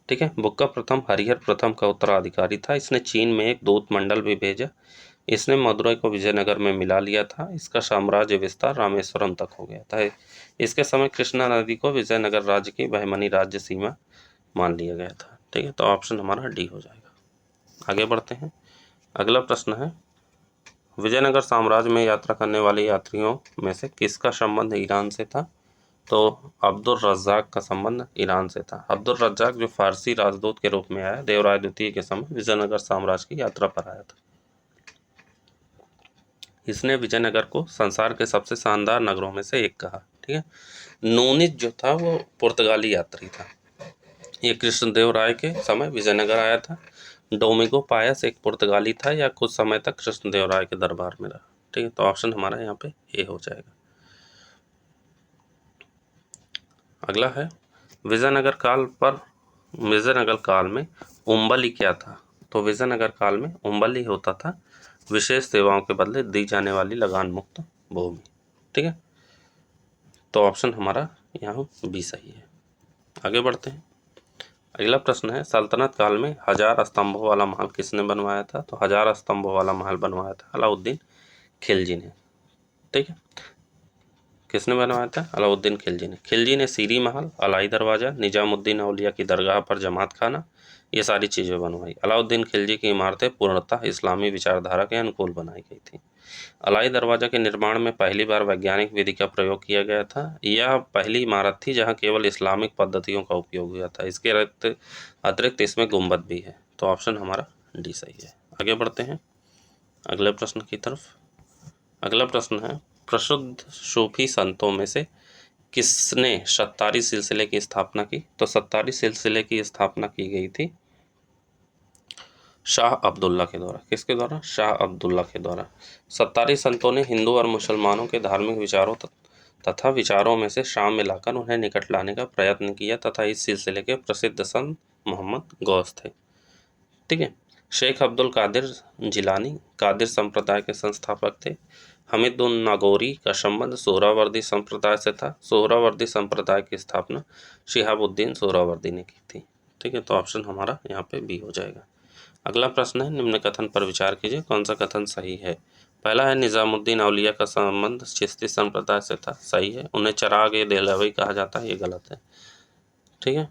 ठीक है। बुक्का प्रथम हरिहर प्रथम का उत्तराधिकारी था। इसने चीन में एक दूत मंडल भी भेजा। इसने मदुरई को विजयनगर में मिला लिया था। इसका साम्राज्य विस्तार रामेश्वरम तक हो गया था। इसके समय कृष्णा नदी को विजयनगर राज्य की बहमनी राज्य सीमा मान लिया गया था। ठीक है, तो ऑप्शन हमारा डी हो जाएगा। आगे बढ़ते हैं। अगला प्रश्न है, विजयनगर साम्राज्य में यात्रा करने वाले यात्रियों में से किसका संबंध ईरान से था? तो अब्दुल रज्जाक का संबंध ईरान से था। अब्दुल रज्जाक जो फारसी राजदूत के रूप में आया, देवराय द्वितीय के समय विजयनगर साम्राज्य की यात्रा पर आया था। इसने विजयनगर को संसार के सबसे शानदार नगरों में से एक कहा। ठीक है। नूनिज जो था वो पुर्तगाली यात्री था। ये कृष्णदेव राय के समय विजयनगर आया था। डोमिंगो पायस एक पुर्तगाली था, या कुछ समय तक कृष्णदेव राय के दरबार में रहा। ठीक है, तो ऑप्शन हमारा यहाँ पे ए हो जाएगा। अगला है, विजयनगर काल में उम्बली क्या था? तो विजयनगर काल में उम्बली होता था विशेष सेवाओं के बदले दी जाने वाली लगान मुक्त भूमि। ठीक है, तो ऑप्शन हमारा यहाँ बी सही है। आगे बढ़ते हैं। अगला प्रश्न है, सल्तनत काल में 1000 स्तंभों वाला महल किसने बनवाया था? तो 1000 स्तंभों वाला महल बनवाया था अलाउद्दीन खिलजी ने। ठीक है, किसने बनवाया था? अलाउद्दीन खिलजी ने। खिलजी ने सीरी महल, अलाई दरवाज़ा, निजामुद्दीन औलिया की दरगाह पर जमात खाना, ये सारी चीज़ें बनवाई। अलाउद्दीन खिलजी की इमारतें पूर्णतः इस्लामी विचारधारा के अनुकूल बनाई गई थी। अलाई दरवाज़ा के निर्माण में पहली बार वैज्ञानिक विधि का प्रयोग किया गया था। यह पहली इमारत थी जहां केवल इस्लामिक पद्धतियों का उपयोग हुआ था। इसके अतिरिक्त इसमें गुंबद भी है। तो ऑप्शन हमारा डी सही है। आगे बढ़ते हैं अगले प्रश्न की तरफ। अगला प्रश्न है, प्रसिद्ध सूफी संतों में से किसने सत्तारी सिलसिले की स्थापना की? तो सत्तारी सिलसिले की स्थापना की गई थी शाह अब्दुल्ला के द्वारा। किसके द्वारा? शाह अब्दुल्ला के द्वारा। सत्तारी संतों ने हिंदू और मुसलमानों के धार्मिक विचारों तथा विचारों में से शाम में लाकर उन्हें निकट लाने का प्रयत्न किया तथा इस सिलसिले के प्रसिद्ध संत मोहम्मद गौस थे। ठीक है। शेख अब्दुल कादिर जिलानी कादिर संप्रदाय के संस्थापक थे। हमीदुन नागौरी का संबंध सोहरावर्दी संप्रदाय से था। सोहरावर्दी संप्रदाय की स्थापना शिहाबुद्दीन सोहरावर्दी ने की थी। ठीक है, तो ऑप्शन हमारा यहाँ पे बी हो जाएगा। अगला प्रश्न है, निम्न कथन पर विचार कीजिए, कौन सा कथन सही है? पहला है, निजामुद्दीन औलिया का संबंध चिश्ती संप्रदाय से था। सही है। उन्हें चराग देहलवी कहा जाता है, ये गलत है। ठीक है,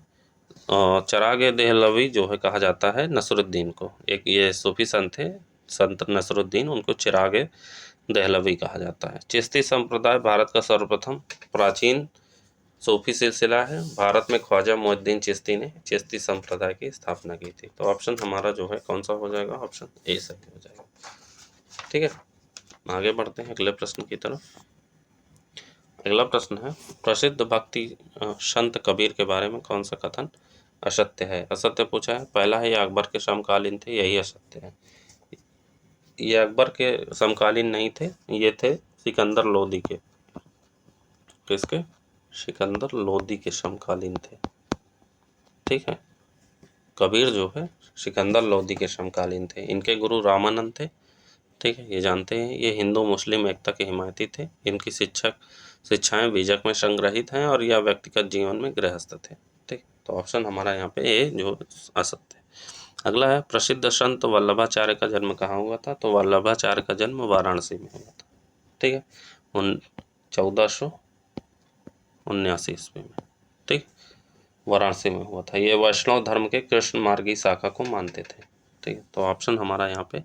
और चराग देहलवी जो है कहा जाता है नसरुद्दीन को। एक ये सूफी संत थे, संत नसरुद्दीन, उनको चिराग देहलवी कहा जाता है। चिश्ती संप्रदाय भारत का सर्वप्रथम प्राचीन सूफी सिलसिला है। भारत में ख्वाजा मुइनुद्दीन चिश्ती ने चिश्ती संप्रदाय की स्थापना की थी। तो ऑप्शन हमारा जो है कौन सा हो जाएगा? ऑप्शन ए सही हो जाएगा। ठीक है, आगे बढ़ते हैं अगले प्रश्न की तरफ। अगला प्रश्न है, प्रसिद्ध भक्ति संत कबीर के बारे में कौन सा कथन असत्य है? असत्य पूछा है। पहला है, ये अकबर के समकालीन थे, यही असत्य है। ये अकबर के समकालीन नहीं थे, ये थे सिकंदर लोदी के। किसके? सिकंदर लोदी के समकालीन थे। ठीक है, कबीर जो है सिकंदर लोदी के समकालीन थे। इनके गुरु रामानंद थे। ठीक है, ये जानते हैं। ये हिंदू मुस्लिम एकता के हिमायती थे। इनकी शिक्षाएं बीजक में संग्रहित हैं और यह व्यक्तिगत जीवन में गृहस्थ थे। ठीक, तो ऑप्शन हमारा यहाँ पे ए जो असत्य है। अगला है, प्रसिद्ध संत वल्लभाचार्य का जन्म कहाँ हुआ था? तो वल्लभाचार्य का जन्म वाराणसी में हुआ था। ठीक है, 1479 ईस्वी में। ठीक, वाराणसी में हुआ था। ये वैष्णव धर्म के कृष्ण मार्गी शाखा को मानते थे। ठीक है, तो ऑप्शन हमारा यहाँ पे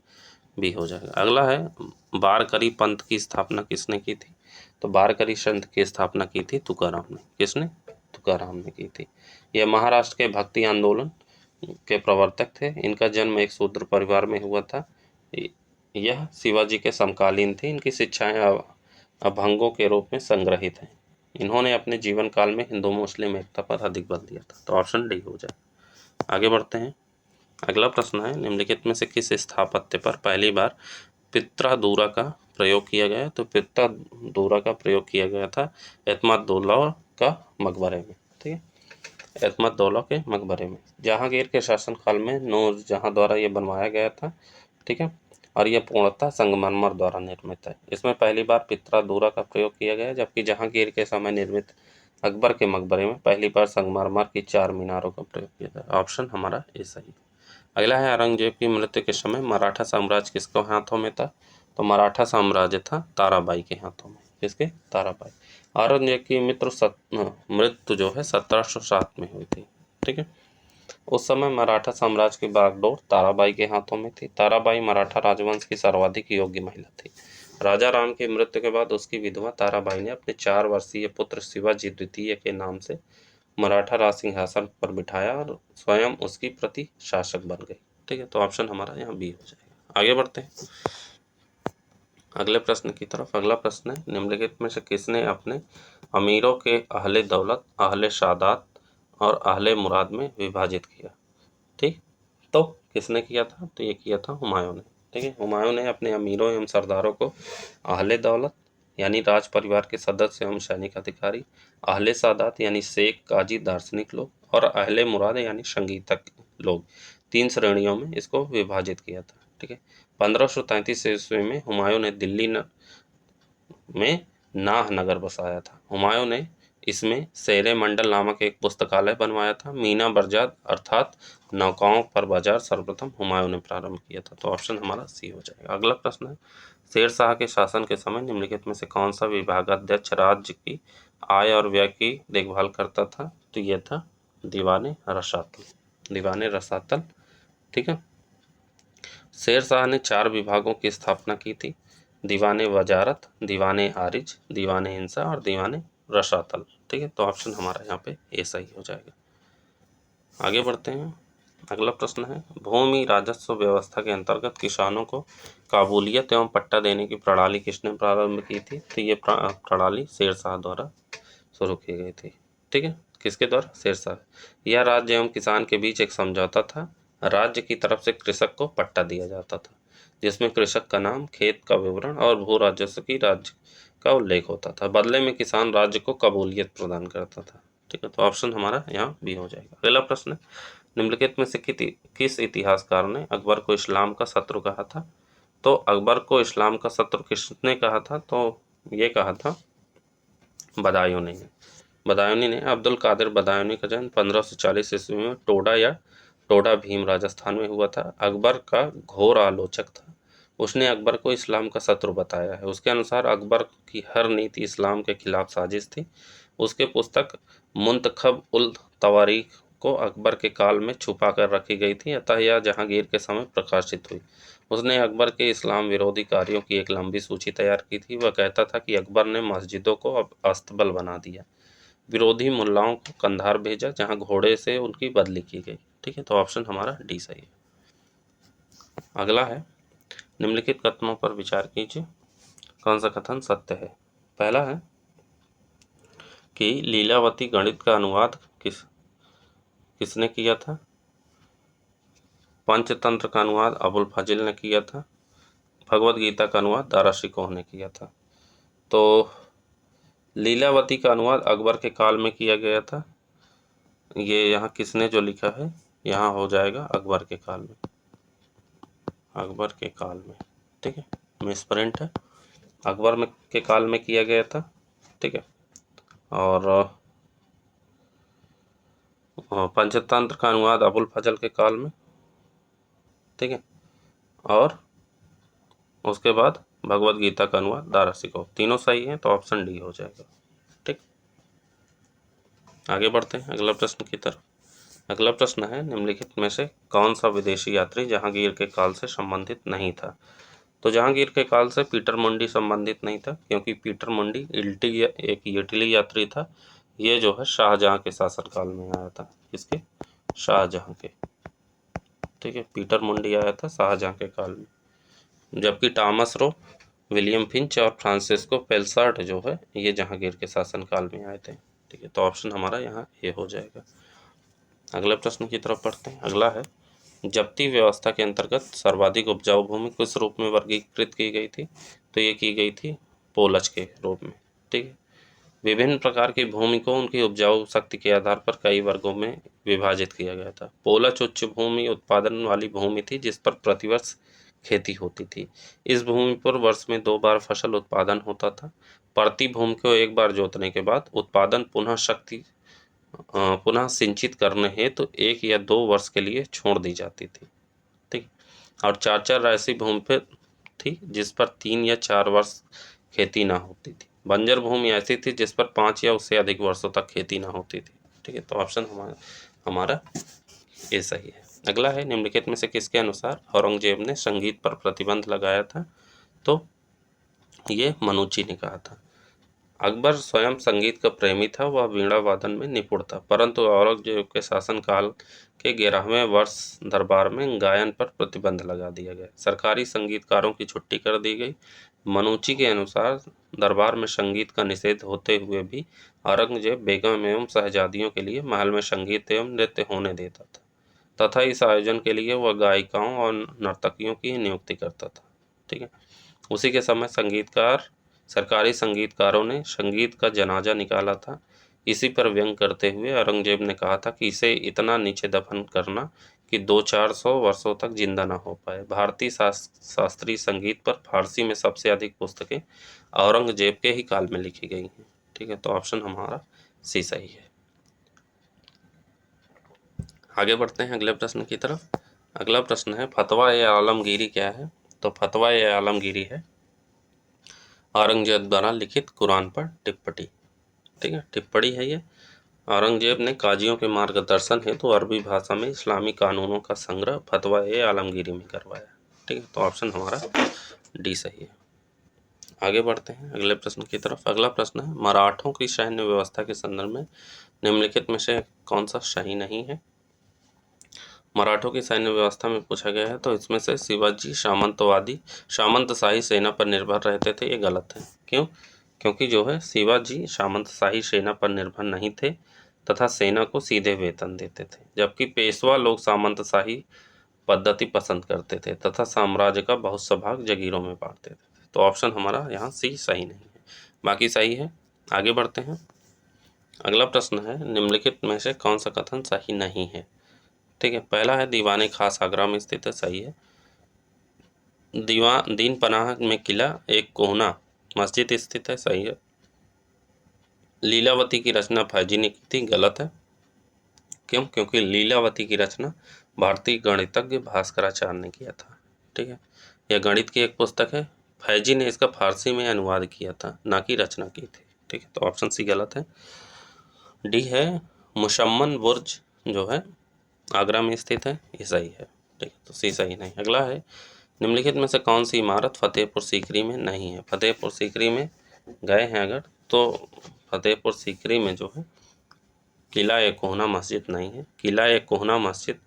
बी हो जाएगा। अगला है, बारकरी पंथ की स्थापना किसने की थी? तो बारकरी संत की स्थापना की थी तुकाराम ने। किसने? तुकाराम ने की थी। यह महाराष्ट्र के भक्ति आंदोलन के प्रवर्तक थे। इनका जन्म एक शूद्र परिवार में हुआ था। यह शिवाजी के समकालीन थी। इनकी शिक्षाएं अभंगों के रूप में संग्रहित हैं। इन्होंने अपने जीवन काल में हिंदू मुस्लिम एकता पर अधिक बल दिया था। तो ऑप्शन डी हो जाए। आगे बढ़ते हैं। अगला प्रश्न है, निम्नलिखित में से किस स्थापत्य पर पहली बार पित्रादूरा का प्रयोग किया गया? तो पित्रादूरा का प्रयोग किया गया था एतमादुद्दौला का मकबरे में। ठीक है, एतमादुद्दौला के मकबरे में जहांगीर के शासनकाल में नूरजहां द्वारा ये बनवाया गया था। ठीक है, और यह पूर्णतः संगमरमर द्वारा निर्मित है। इसमें पहली बार पित्रादूरा का प्रयोग किया गया, जबकि जहांगीर के समय निर्मित अकबर के मकबरे में पहली बार संगमरमर की 4 मीनारों का प्रयोग किया था। ऑप्शन हमारा ए सही। अगला है औरंगजेब की मृत्यु के समय मराठा साम्राज्य किसके हाथों में था? तो मराठा साम्राज्य था ताराबाई के हाथों में। किसके? ताराबाई। औरंगजेब की मृत्यु जो है 1707 में हुई थी। ठीक है। उस समय मराठा साम्राज्य की बागडोर ताराबाई के हाथों में थी। ताराबाई मराठा राजवंश की सर्वाधिक योग्य महिला थी। राजा राम की मृत्यु के बाद उसकी विधवा ताराबाई ने अपने 4 वर्षीय पुत्र शिवाजी द्वितीय के नाम से मराठा राज सिंहासन पर बिठाया और स्वयं उसकी प्रति शासक बन गई। ठीक है, तो ऑप्शन हमारा यहाँ बी हो जाएगा। आगे बढ़ते हैं अगले प्रश्न की तरफ। अगला प्रश्न है, निम्नलिखित में से किसने अपने अमीरों के अहले दौलत, अहले सादात और अहले मुराद में विभाजित किया? ठीक, तो किसने किया था? तो ये किया था हुमायूं ने। ठीक है, हुमायूं ने अपने अमीरों एवं सरदारों को अहले दौलत यानी राज परिवार के सदस्य एवं सैनिक अधिकारी, अहले सादात यानी शेख, काजी, दार्शनिक लोग और अहले मुराद यानी संगीतक लोग, 3 श्रेणियों में इसको विभाजित किया था। ठीक है, 1533 ईस्वी में हुमायूं ने दिल्ली में नाह नगर बसाया था। हुमायूं ने इसमें शेरे मंडल नामक एक पुस्तकालय बनवाया था। मीना बरजाद अर्थात नौकाओं पर बाजार सर्वप्रथम हुमायूं ने प्रारंभ किया था। तो ऑप्शन हमारा सी हो जाएगा। अगला प्रश्न है, शेर शाह के शासन के समय निम्नलिखित में से कौन सा विभागाध्यक्ष राज्य की आय और व्यय की देखभाल करता था? तो यह था दीवाने रसातल। दीवाने रसातल। ठीक है, शेर शाह ने 4 विभागों की स्थापना की थी, दीवाने वजारत, दीवाने आरिज, दीवाने हिंसा और दीवाने रसातल। ठीक है, तो ऑप्शन हमारा यहाँ पे ए सही हो जाएगा। आगे बढ़ते हैं अगला प्रश्न है, भूमि राजस्व व्यवस्था के अंतर्गत किसानों को काबूलियत एवं पट्टा देने की प्रणाली किसने प्रारंभ की थी? तो ये प्रणाली शेर शाह द्वारा शुरू की गई थी। ठीक है, किसके द्वारा? शेर शाह। यह राज्य एवं किसान के बीच एक समझौता था। राज्य की तरफ से कृषक को पट्टा दिया जाता था, जिसमें कृषक का नाम, खेत का विवरण और भू राजस्व की राज्य का उल्लेख होता था। बदले में किसान राज्य को कबूलियत प्रदान करता था। ठीक है, तो ऑप्शन हमारा यहाँ बी हो जाएगा। अगला प्रश्न, निम्नलिखित में से किस इतिहासकार ने अकबर को इस्लाम का शत्रु कहा था? तो अकबर को इस्लाम का शत्रु किसने कहा था? तो ये कहा था बदायूनी ने। बदायूनी ने अब्दुल कादिर बदायूनी का जन्म 1540 ईस्वी में टोडा भीम राजस्थान में हुआ था। अकबर का घोर आलोचक था। उसने अकबर को इस्लाम का शत्रु बताया है। उसके अनुसार अकबर की हर नीति इस्लाम के खिलाफ साजिश थी। उसके पुस्तक मुंतखब उल तवारीख को अकबर के काल में छुपा कर रखी गई थी, अतः यह जहांगीर के समय प्रकाशित हुई। उसने अकबर के इस्लाम विरोधी कार्यों की एक लंबी सूची तैयार की थी। वह कहता था कि अकबर ने मस्जिदों को अब अस्तबल बना दिया, विरोधी मुल्लाओं को कंधार भेजा जहां घोड़े से उनकी बदली की गई। ठीक है, तो ऑप्शन हमारा डी सही है। अगला है, निम्नलिखित कथनों पर विचार कीजिए, कौन सा कथन सत्य है? पहला है कि लीलावती गणित का अनुवाद किसने किया था? पंचतंत्र का अनुवाद अबुल फजील ने किया था। भगवत गीता का अनुवाद दारा शिकोह ने किया था। तो लीलावती का अनुवाद अकबर के काल में किया गया था। ये यहाँ किसने जो लिखा है, यहाँ हो जाएगा अकबर के काल में। अकबर के काल में, ठीक है, मिसप्रिंट है, अकबर में के काल में किया गया था। ठीक है, और पंचतंत्र का अनुवाद अबुल फजल के काल में। ठीक है, और उसके बाद भगवत गीता का अनुवाद दारा शिकोह। तीनों सही हैं, तो ऑप्शन डी हो जाएगा। ठीक, आगे बढ़ते हैं अगला प्रश्न की तरफ। अगला प्रश्न है, निम्नलिखित में से कौन सा विदेशी यात्री जहांगीर के काल से संबंधित नहीं था? तो जहांगीर के काल से पीटर मुंडी संबंधित नहीं था, क्योंकि पीटर मुंडी एक इटली यात्री था। ये जो है शाहजहां के शासनकाल में आया था। किसके? शाहजहां के। ठीक है, पीटर मुंडी आया था शाहजहां के काल में, जबकि टॉमस रो, विलियम फिंच और फ्रांसिस्को पेल्सार्ट जो है ये जहांगीर के शासनकाल में आए थे। ठीक है, तो ऑप्शन हमारा यहाँ ए हो जाएगा। अगले प्रश्न की तरफ पढ़ते हैं। अगला है, जब्ती व्यवस्था के अंतर्गत सर्वाधिक उपजाऊ भूमि किस रूप में वर्गीकृत की गई थी? तो ये की गई थी पोलज के रूप में। ठीक है, विभिन्न प्रकार की भूमि को उनकी उपजाऊ शक्ति के आधार पर कई वर्गों में विभाजित किया गया था। पोलज उच्च भूमि उत्पादन वाली भूमि थी, जिस पर प्रतिवर्ष खेती होती थी। इस भूमि पर वर्ष में 2 बार फसल उत्पादन होता था। पड़ती भूमि को एक बार जोतने के बाद उत्पादन पुनः सिंचित करने हेतु 1 या 2 वर्ष के लिए छोड़ दी जाती थी। ठीक। और 4 ऐसी भूमि पे थी जिस पर 3 या 4 वर्ष खेती ना होती थी। बंजर भूमि ऐसी थी जिस पर 5 या उससे अधिक वर्षों तक खेती ना होती थी। ठीक है, तो ऑप्शन हमारा ये सही है। अगला है, निम्नलिखित में से किसके अनुसार औरंगजेब ने संगीत पर प्रतिबंध लगाया था? तो ये मनुची ने कहा था। अकबर स्वयं संगीत का प्रेमी था, वह वीणा वादन में निपुण था, परंतु औरंगजेब के शासनकाल के 11वें वर्ष दरबार में गायन पर प्रतिबंध लगा दिया गया। सरकारी संगीतकारों की छुट्टी कर दी गई। मनुची के अनुसार दरबार में संगीत का निषेध होते हुए भी औरंगजेब बेगम एवं शहजादियों के लिए महल में संगीत एवं नृत्य होने देता था तथा इस आयोजन के लिए वह गायिकाओं और नर्तकियों की नियुक्ति करता था। ठीक है, उसी के समय सरकारी संगीतकारों ने संगीत का जनाजा निकाला था। इसी पर व्यंग करते हुए औरंगजेब ने कहा था कि इसे इतना नीचे दफन करना कि 200-400 वर्षों तक जिंदा ना हो पाए। भारतीय शास्त्रीय संगीत पर फारसी में सबसे अधिक पुस्तकें औरंगजेब के ही काल में लिखी गई हैं। ठीक है, तो ऑप्शन हमारा सी सही है। आगे बढ़ते हैं अगले प्रश्न की तरफ। अगला प्रश्न है, फतवा ए आलमगीरी क्या है? तो फतवा ए आलमगीरी है औरंगजेब द्वारा लिखित कुरान पर टिप्पणी। ठीक है, टिप्पणी है ये। औरंगजेब ने काजियों के मार्गदर्शन हेतु तो अरबी भाषा में इस्लामी कानूनों का संग्रह फतवा ए आलमगीरी में करवाया। ठीक है, तो ऑप्शन हमारा डी सही है। आगे बढ़ते हैं अगले प्रश्न की तरफ। अगला प्रश्न है, मराठों की सैन्य व्यवस्था के संदर्भ में निम्नलिखित में से कौन सा सही नहीं है? मराठों की सैन्य व्यवस्था में पूछा गया है, तो इसमें से शिवाजी सामंतशाही सेना पर निर्भर रहते थे, ये गलत है। क्यों? क्योंकि जो है शिवाजी सामंतशाही सेना पर निर्भर नहीं थे तथा सेना को सीधे वेतन देते थे, जबकि पेशवा लोग सामंतशाही पद्धति पसंद करते थे तथा साम्राज्य का बहुत सा भाग जगीरों में बांटते थे। तो ऑप्शन हमारा यहाँ सी सही नहीं है, बाकी सही है। आगे बढ़ते हैं। अगला प्रश्न है, निम्नलिखित में से कौन सा कथन सही नहीं है? ठीक है, पहला है दीवाने खास आगरा में स्थित है, सही है। दीन पनाह में किला एक कोहना मस्जिद स्थित है, सही है। लीलावती की रचना फैजी ने की थी, गलत है। क्यों? क्योंकि लीलावती की रचना भारतीय गणितज्ञ भास्कराचार्य ने किया था। ठीक है, यह गणित की एक पुस्तक है। फैजी ने इसका फारसी में अनुवाद किया था, ना कि रचना की थी। ठीक है, तो ऑप्शन सी गलत है। डी है मुशम्मन बुर्ज जो है आगरा में स्थित है, ये सही है। ठीक है, तो सी सही नहीं। अगला है, निम्नलिखित में से कौन सी इमारत फतेहपुर सीकरी में नहीं है? फतेहपुर सीकरी में गए हैं अगर, तो फतेहपुर सीकरी में जो है किला ए कोहना मस्जिद नहीं है। किला ए कोहना मस्जिद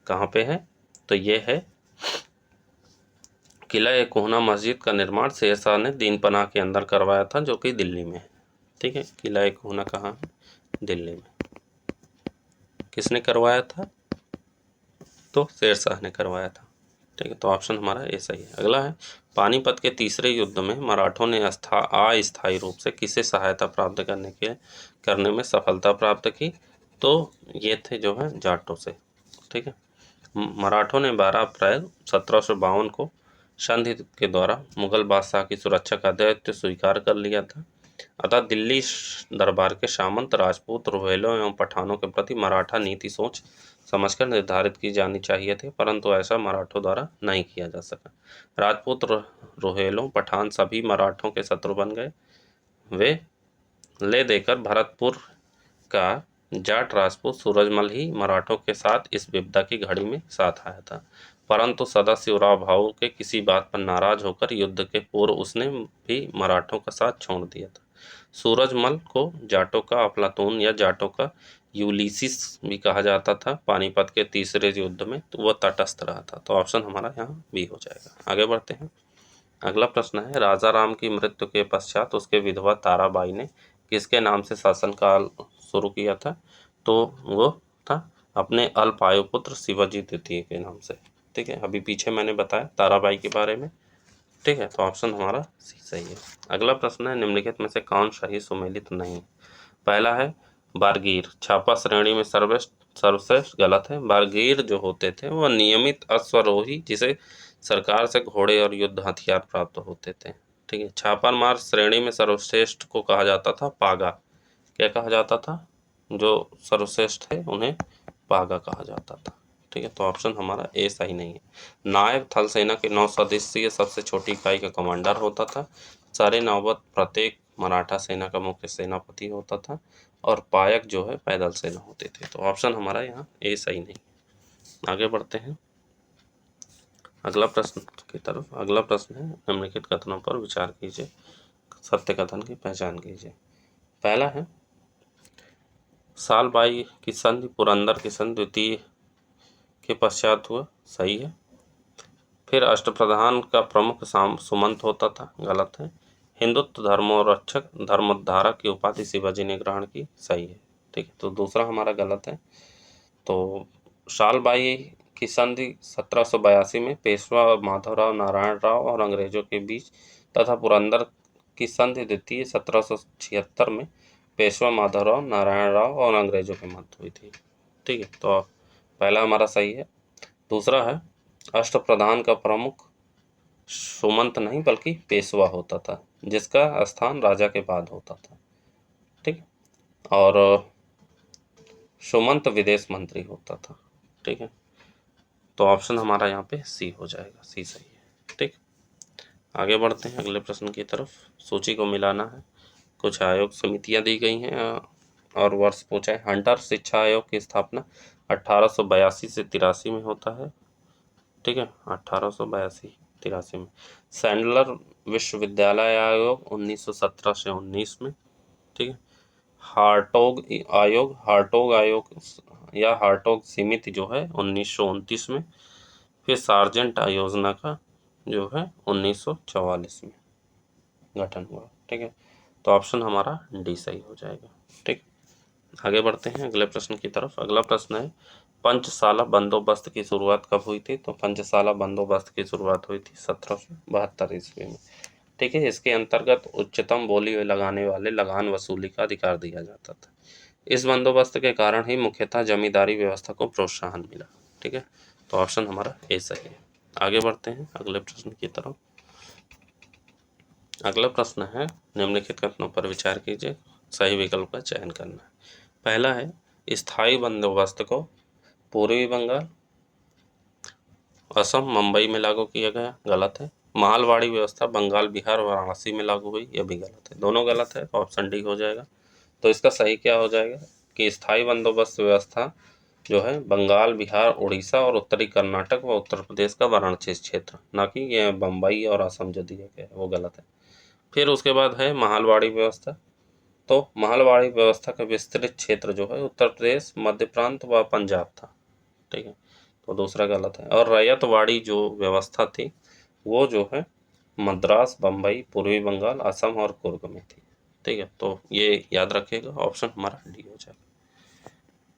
कहाँ पे है? तो ये है, किला ए कोहना मस्जिद का निर्माण शेरशाह ने दीनपनाह के अंदर करवाया था, जो कि दिल्ली में है। ठीक है, किला ए कोहना कहाँ है? दिल्ली में। किसने करवाया था? तो शेरशाह ने करवाया था। ठीक है, तो ऑप्शन हमारा ए सही है। अगला है, पानीपत के तीसरे युद्ध में मराठों ने अस्थायी रूप से किसे सहायता प्राप्त करने में सफलता प्राप्त की? तो ये थे जो है जाटों से। ठीक है, मराठों ने 12 अप्रैल 1752 को संधि के द्वारा मुगल बादशाह की सुरक्षा का दायित्व स्वीकार कर लिया था। अतः दिल्ली दरबार के सामंत राजपूत रोहेलों एवं पठानों के प्रति मराठा नीति सोच समझकर निर्धारित की जानी चाहिए थी, परंतु ऐसा मराठों द्वारा नहीं किया जा सका। राजपूत रोहेलों पठान सभी मराठों के शत्रु बन गए। वे ले देकर भरतपुर का जाट राजपूत सूरजमल ही मराठों के साथ इस विपदा की घड़ी में साथ आया था, परंतु सदाशिव राव भाऊ के किसी बात पर नाराज होकर युद्ध के पूर्व उसने भी मराठों का साथ छोड़ दिया था। सूरजमल को जाटों का अफलातून या जाटों का यूलिसिस भी कहा जाता था। पानीपत के तीसरे युद्ध में तो वह तटस्थ रहा था। तो ऑप्शन हमारा यहाँ बी हो जाएगा। आगे बढ़ते हैं। अगला प्रश्न है, राजा राम की मृत्यु के पश्चात उसके विधवा ताराबाई ने किसके नाम से शासनकाल शुरू किया था? तो वो था अपने अल्पायु पुत्र शिवाजी द्वितीय के नाम से। ठीक है, अभी पीछे मैंने बताया ताराबाई के बारे में। ठीक है, तो ऑप्शन हमारा सी सही है। अगला प्रश्न है, निम्नलिखित में से कौन सही सुमेलित नहीं? पहला है बारगीर छापा श्रेणी में सर्वश्रेष्ठ, गलत है। बारगीर जो होते थे वह नियमित अश्वारोही जिसे सरकार से घोड़े और युद्ध हथियार प्राप्त होते थे। ठीक है। छापामार श्रेणी में सर्वश्रेष्ठ को कहा जाता था पागा। क्या कहा जाता था? जो सर्वश्रेष्ठ थे उन्हें पागा कहा जाता था। ठीक है, तो ऑप्शन हमारा ए सही नहीं है। नायब थल सेना के 9 सदस्यीय सबसे छोटी इकाई का कमांडर होता था। सारे नौबत प्रत्येक मराठा सेना का मुख्य सेनापति होता था और पायक जो है पैदल सेना होते थे। तो ऑप्शन हमारा यहाँ ए सही नहीं। आगे बढ़ते हैं अगला प्रश्न की तरफ। अगला प्रश्न है, निम्नलिखित कथनों पर विचार कीजिए, सत्य कथन की पहचान कीजिए। पहला है, साल बाई की संधि पुरंदर की संधि द्वितीय के पश्चात हुआ। सही है। फिर अष्टप्रधान का प्रमुख सुमंत होता था। गलत है। हिंदुत्व धर्मोरक्षक धर्मोद्धारक की उपाधि शिवाजी ने ग्रहण की। सही है। ठीक है, तो दूसरा हमारा गलत है। तो सालबाई की संधि 1782 में पेशवा माधवराव नारायण राव और अंग्रेजों के बीच तथा पुरंदर की संधि द्वितीय 1776 में पेशवा माधवराव नारायण राव और अंग्रेजों के मध्य हुई थी। ठीक है, तो पहला हमारा सही है। दूसरा है, अष्टप्रधान का प्रमुख सुमंत नहीं बल्कि पेशवा होता था, जिसका स्थान राजा के बाद होता था। ठीक, और सुमंत विदेश मंत्री होता था। ठीक है, तो ऑप्शन हमारा यहाँ पे सी हो जाएगा, सी सही है। ठीक, आगे बढ़ते हैं अगले प्रश्न की तरफ। सूची को मिलाना है। कुछ आयोग समितियां दी गई हैं और वर्ष पूछा है। हंटर शिक्षा आयोग की स्थापना 1882 से 83 में होता है। ठीक है, 1882-83 में। सैंडलर विश्वविद्यालय आयोग 1917 से 19 में। ठीक है। हार्टोग आयोग या हार्टोग समिति जो है 1929 में। फिर सार्जेंट योजना का जो है 1944 में गठन हुआ। ठीक है, तो ऑप्शन हमारा डी सही हो जाएगा। ठीक, आगे बढ़ते हैं अगले प्रश्न की तरफ। अगला प्रश्न है, पंचशाला बंदोबस्त की शुरुआत कब हुई थी? तो पंचशाला बंदोबस्त की शुरुआत हुई थी 1772 ईस्वी में। ठीक है, इसके अंतर्गत उच्चतम बोली लगाने वाले लगान वसूली का अधिकार दिया जाता था। इस बंदोबस्त के कारण ही मुख्यतः जमींदारी व्यवस्था को प्रोत्साहन मिला। ठीक है, तो ऑप्शन हमारा ए सही है। आगे बढ़ते हैं अगले प्रश्न की तरफ। अगला प्रश्न है, निम्नलिखित कथनों पर विचार कीजिए, सही विकल्प का चयन करना है। पहला है, स्थायी बंदोबस्त को पूर्वी बंगाल, असम, मुंबई में लागू किया गया। गलत है। मालवाड़ी व्यवस्था बंगाल, बिहार, वाराणसी में लागू हुई। यह भी गलत है। दोनों गलत है, तो ऑप्शन डी हो जाएगा। तो इसका सही क्या हो जाएगा कि स्थायी बंदोबस्त व्यवस्था जो है बंगाल, बिहार, उड़ीसा और उत्तरी कर्नाटक व उत्तर प्रदेश का वाराणसी क्षेत्र, ना कि ये बम्बई और असम जो दिया गया है वो गलत है। फिर उसके बाद है मालवाड़ी व्यवस्था। तो मालवाड़ी व्यवस्था का विस्तृत क्षेत्र जो है उत्तर प्रदेश, मध्य प्रांत व पंजाब था। ठीक है, तो दूसरा गलत है। और रैयतवाड़ी जो व्यवस्था थी वो जो है मद्रास, बम्बई, पूर्वी बंगाल, असम और कुर्ग में थी। ठीक है, तो ये याद रखिएगा, ऑप्शन हमारा डी हो जाएगा।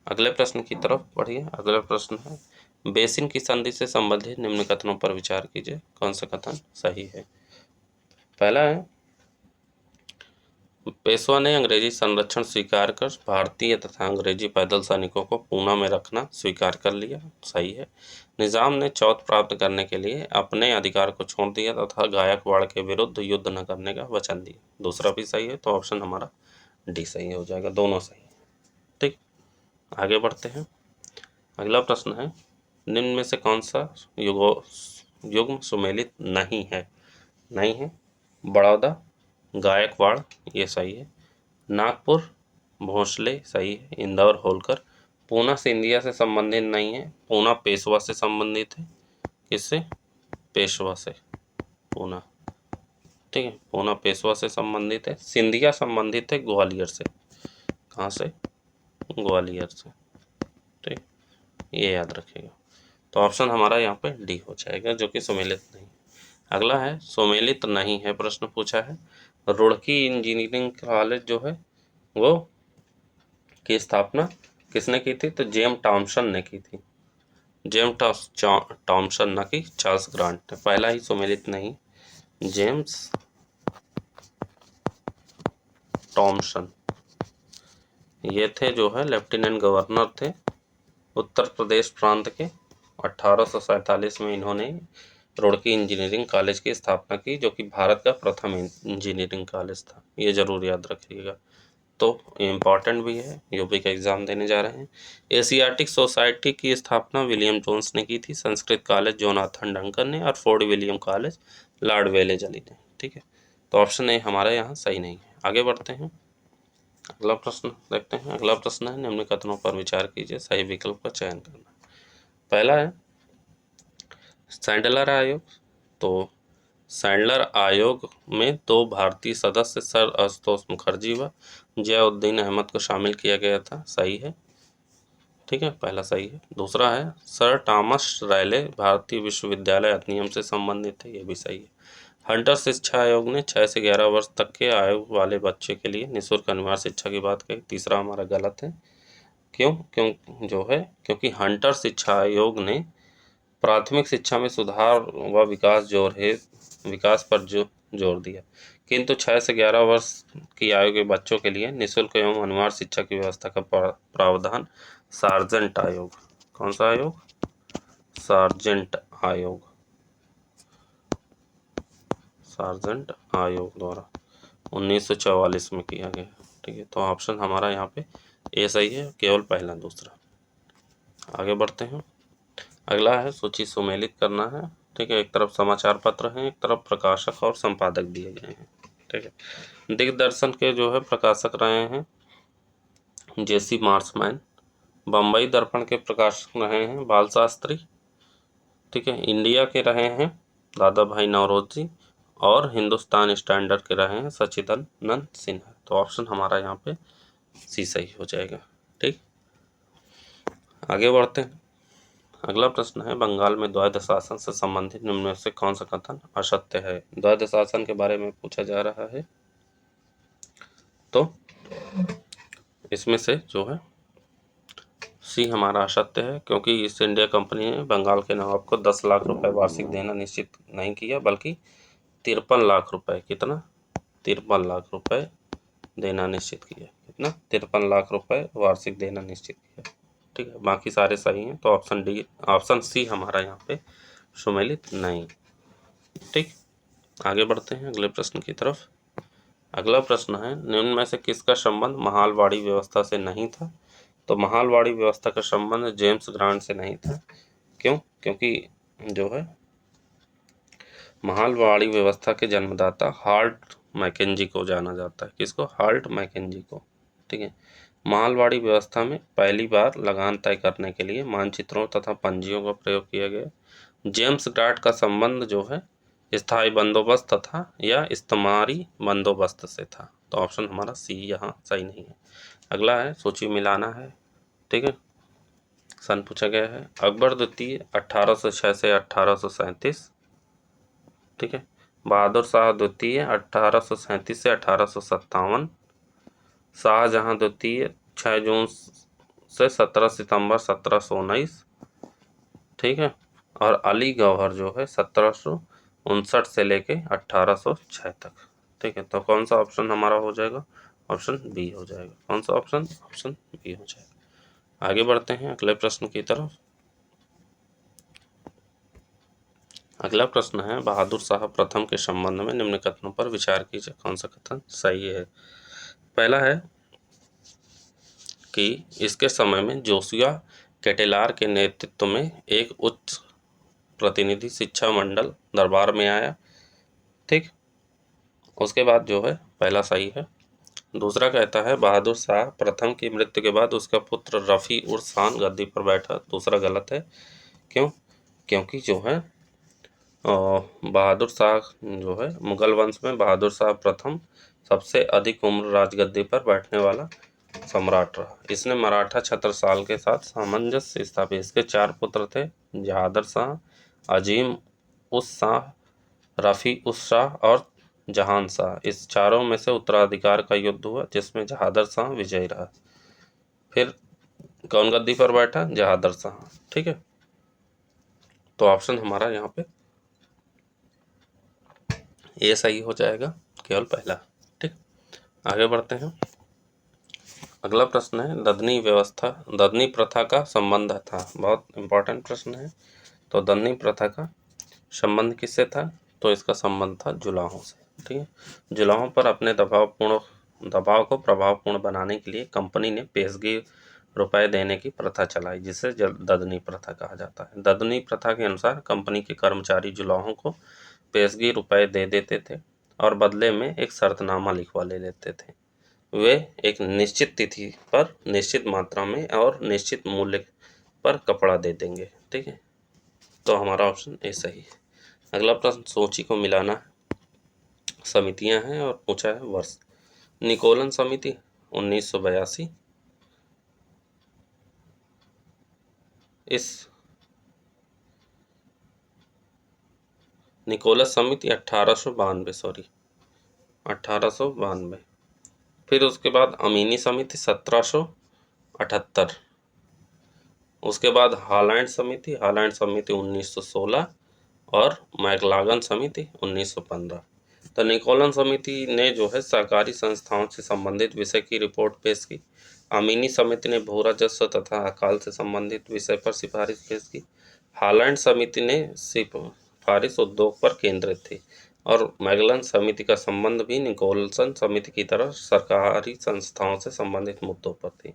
अगले प्रश्न की तरफ बढ़िए। अगला प्रश्न है, बेसिन की संधि से संबंधित निम्न कथनों पर विचार कीजिए, कौन सा कथन सही है। पहला है, पेशवा ने अंग्रेजी संरक्षण स्वीकार कर भारतीय तथा अंग्रेजी पैदल सैनिकों को पूना में रखना स्वीकार कर लिया। सही है। निजाम ने चौथ प्राप्त करने के लिए अपने अधिकार को छोड़ दिया तथा गायकवाड़ के विरुद्ध युद्ध न करने का वचन दिया। दूसरा भी सही है, तो ऑप्शन हमारा डी सही हो जाएगा। दोनों सही है। ठीक, आगे बढ़ते हैं। अगला प्रश्न है, निम्न में से कौन सा युग्म सुमेलित नहीं है? बड़ौदा, गायकवाड़, ये सही है। नागपुर, भोसले, सही है। इंदौर, होलकर। पूना सिंधिया से संबंधित नहीं है। पूना पेशवा से संबंधित है। किससे? पेशवा से। पूना, ठीक है, पूना पेशवा से संबंधित है। सिंधिया संबंधित है ग्वालियर से। कहाँ से? ग्वालियर से। ठीक, ये याद रखिएगा। तो ऑप्शन हमारा यहाँ पे डी हो जाएगा, जो कि सुमेलित नहीं। अगला है, सुमेलित नहीं है प्रश्न पूछा है, रुड़की इंजीनियरिंग कॉलेज जो है वो की स्थापना किसने की थी? तो जेम टॉमसन ने की थी। जेम टॉमसन, ना कि चार्ल्स ग्रांट। पहला ही सुमेलित नहीं, जेम्स टॉमसन, ये थे जो है लेफ्टिनेंट गवर्नर थे उत्तर प्रदेश प्रांत के। 1847 में इन्होंने रुड़की इंजीनियरिंग कॉलेज की स्थापना की, जो कि भारत का प्रथम इंजीनियरिंग कॉलेज था। ये जरूर याद रखिएगा। तो इम्पॉर्टेंट भी है, यूपी का एग्जाम देने जा रहे हैं। एशियाटिक सोसाइटी की स्थापना विलियम जोन्स ने की थी, संस्कृत कॉलेज जोनाथन डंकन ने, और fort William college Lord Wellesley ने। ठीक है, तो ऑप्शन ए हमारा यहाँ सही नहीं है। आगे बढ़ते हैं, अगला प्रश्न देखते हैं। अगला प्रश्न है, निम्न कथनों पर विचार कीजिए, सही विकल्प का चयन करना। पहला है सैंडलर आयोग। तो सैंडलर आयोग में 2 भारतीय सदस्य सर आशुतोष मुखर्जी व जियाउद्दीन अहमद को शामिल किया गया था। सही है, ठीक है, पहला सही है। दूसरा है सर थॉमस रैले भारतीय विश्वविद्यालय अधिनियम से संबंधित है। ये भी सही है। हंटर शिक्षा आयोग ने 6 से 11 वर्ष तक के आयु वाले बच्चे के लिए निःशुल्क अनिवार्य शिक्षा की बात कही। तीसरा हमारा गलत है। क्यों जो है, क्योंकि हंटर शिक्षा आयोग ने प्राथमिक शिक्षा में सुधार व विकास पर जोर दिया, किंतु 6 से 11 वर्ष की आयु के बच्चों के लिए निःशुल्क एवं अनिवार्य शिक्षा की व्यवस्था का प्रावधान सार्जेंट आयोग, कौन सा आयोग, सार्जेंट आयोग द्वारा 1944 में किया गया। ठीक है, तो ऑप्शन हमारा यहाँ पे ए सही है, केवल पहला दूसरा। आगे बढ़ते हैं, अगला है सूची सुमेलित करना है। ठीक है, एक तरफ समाचार पत्र हैं, एक तरफ प्रकाशक और संपादक दिए गए हैं। ठीक है, दिग्दर्शन के जो है प्रकाशक रहे हैं जेसी मार्समैन, बम्बई दर्पण के प्रकाशक रहे हैं बाल शास्त्री। ठीक है, इंडिया के रहे हैं दादा भाई नौरोजी, और हिंदुस्तान स्टैंडर्ड के रहे हैं सचिदानंद सिन्हा। तो ऑप्शन हमारा यहाँ पे सी सही हो जाएगा। ठीक, आगे बढ़ते हैं। अगला प्रश्न है, बंगाल में द्वैध शासन से संबंधित निम्न में से कौन सा कथन असत्य है। द्वैध शासन के बारे में पूछा जा रहा है, तो इसमें से जो है सी हमारा असत्य है, क्योंकि ईस्ट इंडिया कंपनी ने बंगाल के नवाब को 10 लाख रुपए वार्षिक देना निश्चित नहीं किया, बल्कि 53 लाख रुपए, कितना, 53 लाख रुपए देना निश्चित किया। कितना, 53 लाख रुपए वार्षिक देना निश्चित किया। ठीक है, बाकी सारे सही हैं, तो ऑप्शन सी हमारा यहाँ पे सुमेलित नहीं। ठीक, आगे बढ़ते हैं अगले प्रश्न की तरफ। अगला प्रश्न है, निम्न में से किसका संबंध महालवाड़ी व्यवस्था से नहीं था। तो महालवाड़ी व्यवस्था का संबंध जेम्स ग्रांट से नहीं था। क्योंकि जो है महालवाड़ी व्यवस्था के जन्मदाता हार्ट मैकेंजी को जाना जाता है। किसको, हार्ट मैकेंजी को। ठीक है, महालवाड़ी व्यवस्था में पहली बार लगान तय करने के लिए मानचित्रों तथा पंजियों का प्रयोग किया गया। जेम्स ग्रांट का संबंध जो है स्थायी बंदोबस्त तथा या इस्तेमारी बंदोबस्त से था। तो ऑप्शन हमारा सी यहाँ सही नहीं है। अगला है सूची मिलाना है। ठीक है, सन पूछा गया है, अकबर द्वितीय 1806 से 1837। ठीक है, बहादुर शाह द्वितीय 1837 से 1857, शाहजहां द्वितीय 6 जून से 17 सितंबर 1719। ठीक है, और अली गौहर जो है 1759 से लेके 1806 तक। ठीक है, तो कौन सा ऑप्शन हमारा हो जाएगा, ऑप्शन बी हो जाएगा। कौन सा ऑप्शन, ऑप्शन बी हो जाएगा। आगे बढ़ते हैं अगले प्रश्न की तरफ। अगला प्रश्न है, बहादुर शाह प्रथम के संबंध में निम्न कथनों पर विचार कीजिए, कौन सा कथन सही है। पहला है कि इसके समय में जोसिया कैटेलार के नेतृत्व में एक उच्च प्रतिनिधि शिक्षा मंडल दरबार में आया। ठीक, उसके बाद जो है पहला सही है। दूसरा कहता है बहादुर शाह प्रथम की मृत्यु के बाद उसका पुत्र रफ़ी उर खान गद्दी पर बैठा। दूसरा गलत है। क्योंकि जो है बहादुर शाह जो है मुगल वंश में बहादुर शाह प्रथम सबसे अधिक उम्र राजगद्दी पर बैठने वाला सम्राट रहा। इसने मराठा छत्रसाल के साथ सामंजस्य स्थापित। इसके 4 पुत्र थे, जहादर शाह, अजीम उस शाह, रफ़ी उस शाह और जहान शाह। इस चारों में से उत्तराधिकार का युद्ध हुआ, जिसमें जहादर शाह विजयी रहा। फिर कौन गद्दी पर बैठा, जहादर शाह। ठीक है, तो ऑप्शन हमारा यहाँ पे ये सही हो जाएगा, केवल पहला। ठीक, आगे बढ़ते हैं। अगला प्रश्न है, ददनी प्रथा का संबंध था। बहुत इंपॉर्टेंट प्रश्न है। तो ददनी प्रथा का संबंध किससे था? तो इसका संबंध था जुलाहों से। ठीक है, जुलाहों पर अपने दबाव को प्रभावपूर्ण बनाने के लिए कंपनी ने पेशगी रुपए देने की प्रथा चलाई, जिसे ददनी प्रथा कहा जाता है। ददनी प्रथा के अनुसार कंपनी के कर्मचारी जुलाहों को पेशगी रुपए दे देते थे और बदले में एक शर्तनामा लिखवा ले लेते थे। वे एक निश्चित तिथि पर निश्चित मात्रा में और निश्चित मूल्य पर कपड़ा दे देंगे। ठीक है, तो हमारा ऑप्शन ए सही है। अगला प्रश्न, सूची को मिलाना समितियां हैं और पूछा है वर्ष। निकोलन समिति 1982, इस निकोलस समिति 1892, फिर उसके बाद अमीनी समिति 1778, उसके बाद हालैंड समिति 1916 और मैकलागन समिति 1915। तो निकोलन समिति ने जो है सहकारी संस्थाओं से संबंधित विषय की रिपोर्ट पेश की। अमीनी समिति ने भू राजस्व तथा अकाल से संबंधित विषय पर सिफारिश पेश की। हालैंड समिति ने सिफारिश उद्योग पर केंद्रित थी और मैगलन समिति का संबंध भी निकोलसन समिति की तरह सरकारी संस्थाओं से संबंधित मुद्दों पर थी।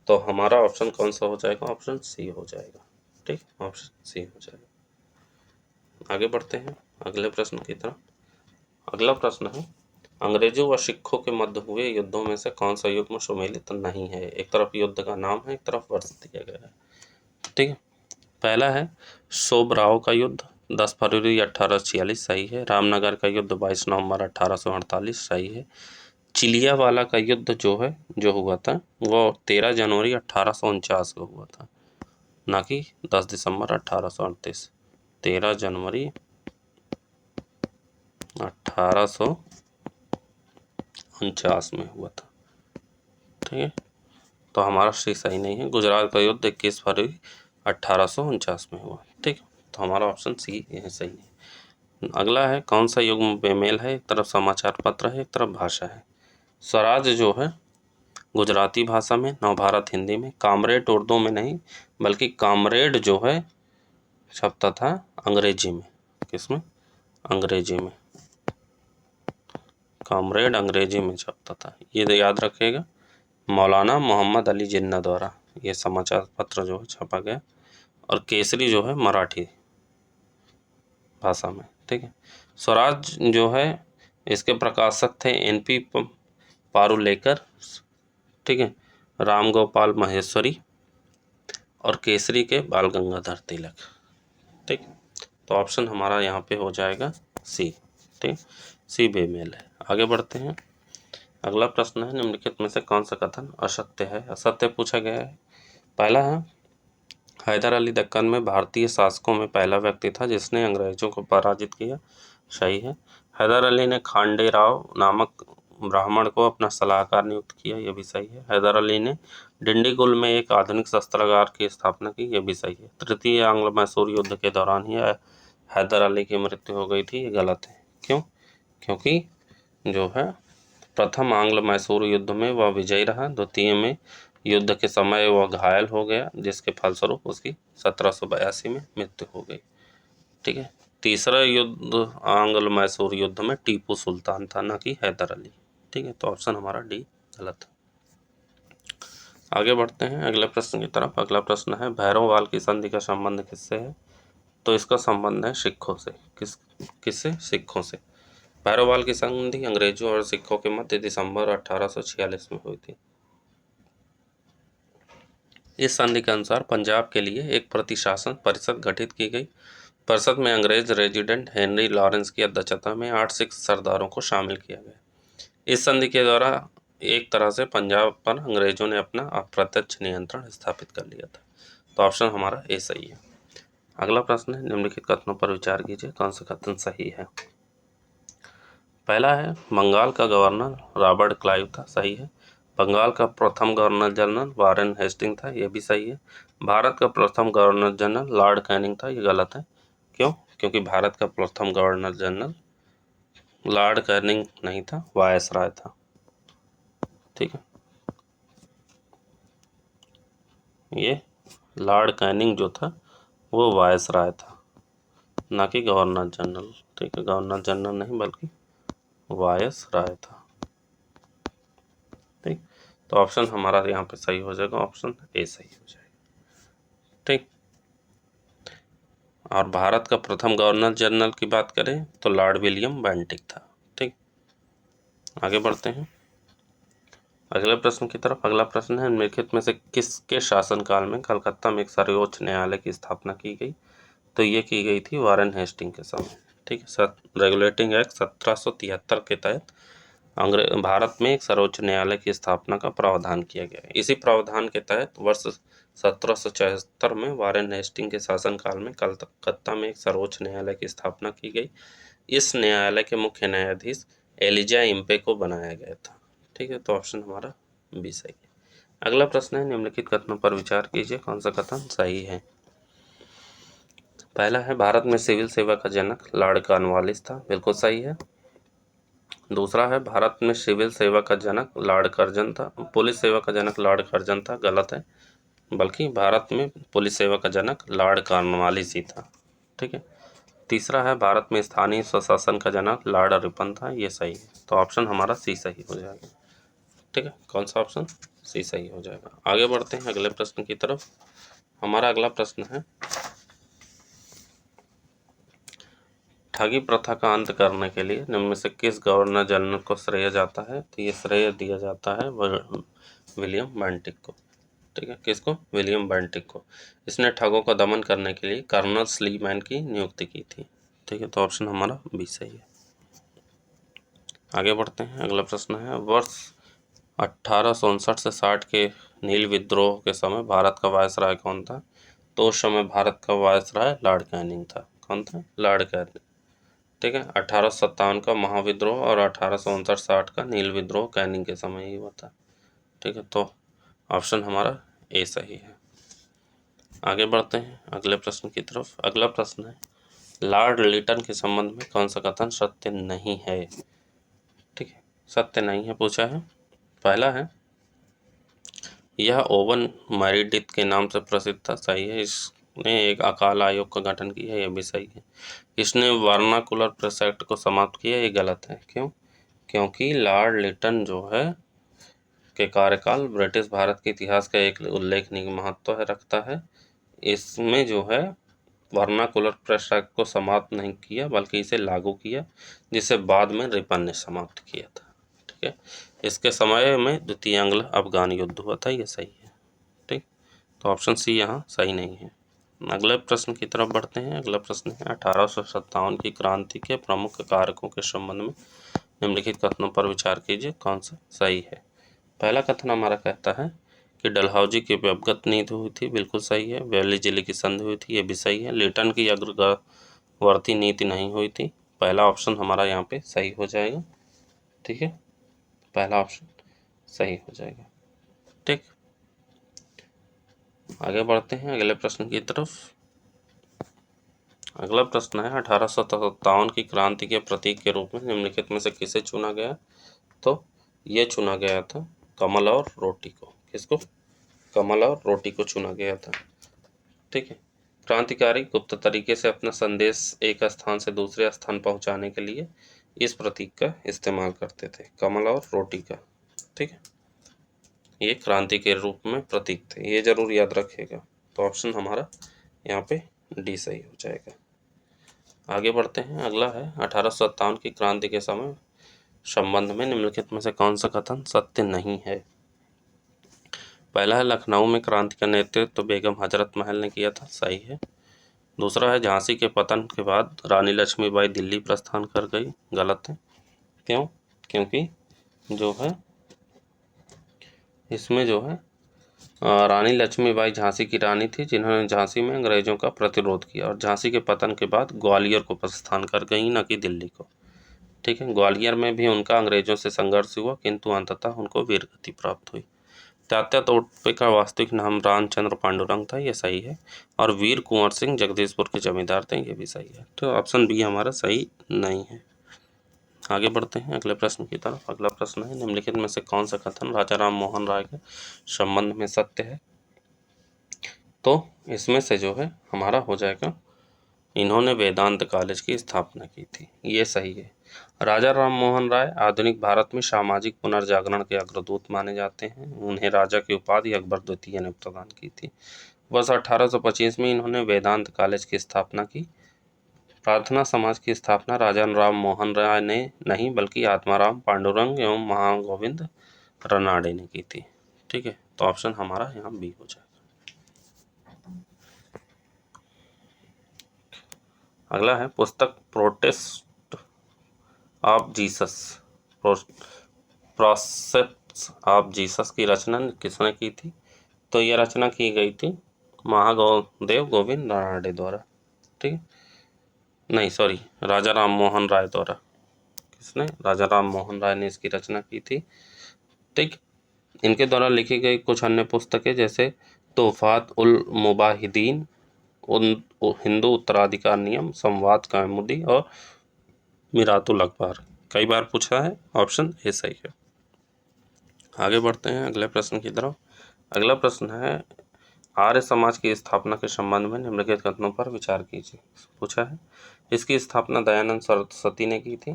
तो हमारा ऑप्शन कौन सा हो जाएगा? ऑप्शन सी हो जाएगा। ठीक, ऑप्शन सी हो जाएगा। आगे बढ़ते हैं अगले प्रश्न की तरफ। अगला प्रश्न है, अंग्रेजों व सिखों के मध्य हुए युद्धों में से कौन सा युग्म सुमेलित नहीं है? एक तरफ युद्ध का नाम है, एक तरफ वर्ष दिया गया है। ठीक है, पहला है सोबराव का युद्ध 10 फरवरी 1846, सही है। रामनगर का युद्ध 22 नवंबर 1848, सही है। चिलियावाला का युद्ध जो हुआ था वो 13 जनवरी 1849 को हुआ था, ना कि 10 दिसंबर 1838। 13 जनवरी 1849 में हुआ था। ठीक है, तो हमारा सी सही नहीं है। गुजरात का युद्ध 21 फरवरी 1849 में हुआ। ठीक, तो हमारा ऑप्शन सी यह सही है। अगला है, कौन सा युग्म बेमेल है? एक तरफ समाचार पत्र है, एक तरफ भाषा है। स्वराज जो है गुजराती भाषा में, नवभारत हिंदी में, कामरेड उर्दू में नहीं बल्कि कामरेड जो है छपता था अंग्रेजी में। किसमें? अंग्रेजी में। कामरेड अंग्रेजी में छपता था, ये याद रखिएगा। मौलाना मोहम्मद अली जिन्ना द्वारा ये समाचार पत्र जो है छपा गया, और केसरी जो है मराठी भाषा में। ठीक है, स्वराज जो है इसके प्रकाशक थे NP पारुलेकर, ठीक है, राम गोपाल महेश्वरी और केसरी के बाल गंगाधर तिलक। ठीक, तो ऑप्शन हमारा यहाँ पे हो जाएगा सी। ठीक, सी बेमेल है। आगे बढ़ते हैं। अगला प्रश्न है, निम्नलिखित में से कौन सा कथन असत्य है? असत्य पूछा गया है। पहला है, हैदर अली दक्कन में भारतीय शासकों में पहला व्यक्ति था जिसने अंग्रेजों को पराजित किया, सही है। हैदर अली ने खांडे राव नामक ब्राह्मण को अपना सलाहकार नियुक्त किया, यह भी सही है। हैदर अली ने डिंडीगुल में एक आधुनिक शस्त्रागार की स्थापना की, यह भी सही है। तृतीय आंग्ल मैसूर युद्ध के दौरान ही हैदर अली की मृत्यु हो गई थी, ये गलत है। क्यों? क्योंकि जो है प्रथम आंग्ल मैसूर युद्ध में वह विजयी रहा, द्वितीय में युद्ध के समय वह घायल हो गया, जिसके फलस्वरूप उसकी 1782 में मृत्यु हो गई। ठीक है, तीसरा युद्ध आंग्ल मैसूर युद्ध में टीपू सुल्तान था, ना कि हैदर अली। ठीक है, तो ऑप्शन हमारा डी गलत है। आगे बढ़ते हैं अगले प्रश्न की तरफ। अगला प्रश्न है, भैरववाल की संधि का संबंध किससे है? तो इसका संबंध है सिखों से। किससे? सिखों से। भैरववाल की संधि अंग्रेजों और सिखों के मध्य दिसंबर 1846 में हुई थी। इस संधि के अनुसार पंजाब के लिए एक प्रतिशासन परिषद गठित की गई। परिषद में अंग्रेज रेजिडेंट हेनरी लॉरेंस की अध्यक्षता में 8 सिख सरदारों को शामिल किया गया। इस संधि के द्वारा एक तरह से पंजाब पर अंग्रेजों ने अपना अप्रत्यक्ष नियंत्रण स्थापित कर लिया था। तो ऑप्शन हमारा ए सही है। अगला प्रश्न है, निम्नलिखित कथनों पर विचार कीजिए, कौन सा कथन सही है? पहला है, बंगाल का गवर्नर रॉबर्ट क्लाइव था, सही है। बंगाल का प्रथम गवर्नर जनरल वारेन हेस्टिंग था, यह भी सही है। भारत का प्रथम गवर्नर जनरल लॉर्ड कैनिंग था, ये गलत है। क्यों? क्योंकि भारत का प्रथम गवर्नर जनरल लॉर्ड कैनिंग नहीं था, वायसराय था। ठीक है, ये लॉर्ड कैनिंग जो था वो वायसराय था। ना कि गवर्नर जनरल। ठीक है, गवर्नर जनरल नहीं बल्कि वायसराय था। ठीक, तो ऑप्शन हमारा यहाँ पे सही हो जाएगा, ऑप्शन ए सही हो जाएगा। ठीक, और भारत का प्रथम गवर्नर जनरल की बात करें तो लॉर्ड विलियम बेंटिक था। ठीक, आगे बढ़ते हैं अगले प्रश्न की तरफ। अगला प्रश्न है, निम्नलिखित में से किसके शासनकाल में कलकत्ता में एक सर्वोच्च न्यायालय की स्थापना की गई? तो ये की गई थी वारेन हेस्टिंग के समय। ठीक है, रेगुलेटिंग एक्ट 1773 के तहत भारत में एक सर्वोच्च न्यायालय की स्थापना का प्रावधान किया गया है। इसी प्रावधान के तहत वर्ष 1774 में वारेन हेस्टिंग के शासनकाल में कलकत्ता में एक सर्वोच्च न्यायालय की स्थापना की गई। इस न्यायालय के मुख्य न्यायाधीश एलिजा इम्पे को बनाया गया था। ठीक है, तो ऑप्शन हमारा बी सही है। अगला प्रश्न है, निम्नलिखित कथनों पर विचार कीजिए, कौन सा कथन सही है? पहला है, भारत में सिविल सेवा का जनक लॉर्ड कॉर्नवालिस था। बिल्कुल सही है। दूसरा है, भारत में सिविल सेवा का जनक लॉर्ड कर्जन था। पुलिस सेवा का जनक लॉर्ड कर्जन था, गलत है, बल्कि भारत में पुलिस सेवा का जनक लॉर्ड कॉर्नवालिस ही था। ठीक है। तीसरा है, भारत में स्थानीय स्वशासन का जनक लॉर्ड रिपन था। ये सही है, तो ऑप्शन हमारा सी सही हो जाएगा। ठीक है, कौन सा ऑप्शन? सी सही हो जाएगा। आगे बढ़ते हैं अगले प्रश्न की तरफ। हमारा अगला प्रश्न है, ठगी प्रथा का अंत करने के लिए निम्न में से किस गवर्नर जनरल को श्रेय जाता है? तो ये श्रेय दिया जाता है विलियम बेंटिक को। ठीक है, किसको? विलियम बेंटिक को। इसने ठगों का दमन करने के लिए कर्नल स्लीमैन की नियुक्ति की थी। ठीक है, तो ऑप्शन हमारा बी सही है। आगे बढ़ते हैं अगला प्रश्न है, वर्ष 1859 से 60 के नील विद्रोह के समय भारत का वायसराय कौन था? तो उस समय भारत का वायसराय लॉर्ड कैनिंग था। कौन था? Lord Canning. ठीक है, 1857 का महाविद्रोह और 1859-60 का नील विद्रोह कैनिंग के समय ही हुआ था। ठीक है, तो ऑप्शन हमारा ए सही है। आगे बढ़ते हैं अगले प्रश्न की तरफ। अगला प्रश्न है, लॉर्ड लिटन के संबंध में कौन सा कथन सत्य नहीं है? ठीक है, सत्य नहीं है पूछा है। पहला है, यह ओवन मैरिडिथ के नाम से प्रसिद्ध था। सही है। इसने एक अकाल आयोग का गठन किया, यह भी सही है। इसने वर्नाकुलर प्रेस एक्ट को समाप्त किया, ये गलत है। क्यों? क्योंकि लॉर्ड लिटन जो है के कार्यकाल ब्रिटिश भारत के इतिहास का एक उल्लेखनीय महत्व है रखता है। इसमें जो है वर्नाकुलर प्रेस एक्ट को समाप्त नहीं किया बल्कि इसे लागू किया, जिसे बाद में रिपन ने समाप्त किया था। ठीक है, इसके समय में द्वितीय एंग्लो अफगान युद्ध हुआ था, ये सही है। ठीक, तो ऑप्शन सी यहाँ सही नहीं है। अगले प्रश्न की तरफ बढ़ते हैं। अगला प्रश्न है, 1857 की क्रांति के प्रमुख कारकों के संबंध में निम्नलिखित कथनों पर विचार कीजिए, कौन सा सही है? पहला कथन हमारा कहता है कि डलहौजी की व्यवगत नीति हुई थी। बिल्कुल सही है। वैली जिले की संधि हुई थी, ये भी सही है। लिटन की अग्रवर्ती नीति नहीं हुई थी। पहला ऑप्शन हमारा यहाँ पे सही हो जाएगा। ठीक है, पहला ऑप्शन सही हो जाएगा। ठीक, आगे बढ़ते हैं अगले प्रश्न की तरफ। अगला प्रश्न है, 1857 की क्रांति के प्रतीक के रूप में निम्नलिखित में से किसे चुना गया? तो ये चुना गया था कमल और रोटी को। किसको? कमल और रोटी को चुना गया था। ठीक है, क्रांतिकारी गुप्त तरीके से अपना संदेश एक स्थान से दूसरे स्थान पहुंचाने के लिए इस प्रतीक का इस्तेमाल करते थे, कमल और रोटी का। ठीक है, ये क्रांति के रूप में प्रतीक थे, ये जरूर याद रखिएगा। तो ऑप्शन हमारा यहाँ पे डी सही हो जाएगा। आगे बढ़ते हैं। अगला है, 1857 की क्रांति के समय संबंध में निम्नलिखित में से कौन सा कथन सत्य नहीं है? पहला है, लखनऊ में क्रांति का नेतृत्व तो बेगम हजरत महल ने किया था। सही है। दूसरा है, झांसी के पतन के बाद रानी लक्ष्मीबाई दिल्ली प्रस्थान कर गई। गलत है। क्यों? क्योंकि जो है इसमें जो है रानी लक्ष्मीबाई झांसी की रानी थी, जिन्होंने झांसी में अंग्रेजों का प्रतिरोध किया और झांसी के पतन के बाद ग्वालियर को प्रस्थान कर गई, न कि दिल्ली को। ठीक है, ग्वालियर में भी उनका अंग्रेजों से संघर्ष हुआ, किंतु अंततः उनको वीरगति प्राप्त हुई। तात्या तोड़े का वास्तविक नाम रामचंद्र पांडुरंग था, ये सही है। और वीर कुंवर सिंह जगदीशपुर के जमींदार थे, ये भी सही है। तो ऑप्शन बी हमारा सही नहीं है। आगे बढ़ते हैं अगले प्रश्न की तरफ। अगला प्रश्न है, निम्नलिखित में से कौन सा कथन राजा राम मोहन राय के संबंध में सत्य है? तो इसमें से जो है हमारा हो जाएगा इन्होंने वेदांत कॉलेज की स्थापना की थी, ये सही है। राजा राम मोहन राय आधुनिक भारत में सामाजिक पुनर्जागरण के अग्रदूत माने जाते हैं। उन्हें राजा की उपाधि अकबर द्वितीय ने प्रदान की थी। वर्ष 1825 में इन्होंने वेदांत कॉलेज की स्थापना की। प्रार्थना समाज की स्थापना राजा राम मोहन राय ने नहीं बल्कि आत्माराम पांडुरंग एवं महागोविंद रनाडे ने की थी। ठीक है, तो ऑप्शन हमारा यहाँ बी हो जाएगा। अगला है पुस्तक protest of Jesus, precepts of Jesus की रचना किसने की थी? तो यह रचना की गई थी महादेव गोविंद रानडे द्वारा। ठीक है, नहीं सॉरी, राजा राम मोहन राय द्वारा। किसने? राजा राम मोहन राय ने इसकी रचना की थी। ठीक, इनके द्वारा लिखी गई कुछ अन्य पुस्तकें जैसे तोहफात उल मुबाहिदीन, हिंदू उत्तराधिकार नियम, संवाद कौमुदी और मिरातुल अखबार कई बार पूछा है, ऑप्शन ए सही है। आगे बढ़ते हैं अगले प्रश्न की तरफ। अगला प्रश्न है आर्य समाज की स्थापना के संबंध में निम्नलिखित कथनों पर विचार कीजिए, पूछा है। इसकी स्थापना दयानंद सरस्वती ने की थी।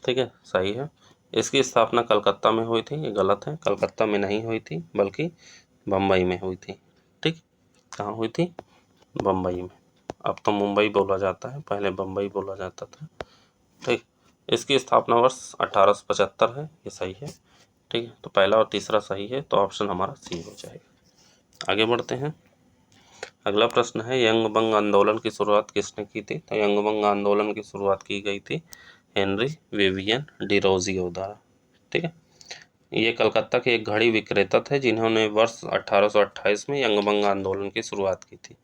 ठीक है, सही है। इसकी स्थापना कलकत्ता में हुई थी, ये गलत है। कलकत्ता में नहीं हुई थी बल्कि बम्बई में हुई थी। ठीक, कहाँ हुई थी? बम्बई में। अब तो मुंबई बोला जाता है, पहले बम्बई बोला जाता था। ठीक, इसकी स्थापना वर्ष 1875 है, ये सही है। ठीक है, तो पहला और तीसरा सही है, तो ऑप्शन हमारा सी हो जाएगा। आगे बढ़ते हैं। अगला प्रश्न है यंग बंग आंदोलन की शुरुआत किसने की थी? तो यंग बंग आंदोलन की शुरुआत की गई थी हेनरी विवियन डिरोजियो द्वारा। ठीक है, ये कलकत्ता के एक घड़ी विक्रेता थे जिन्होंने वर्ष 1828 में यंग बंग आंदोलन की शुरुआत की थी।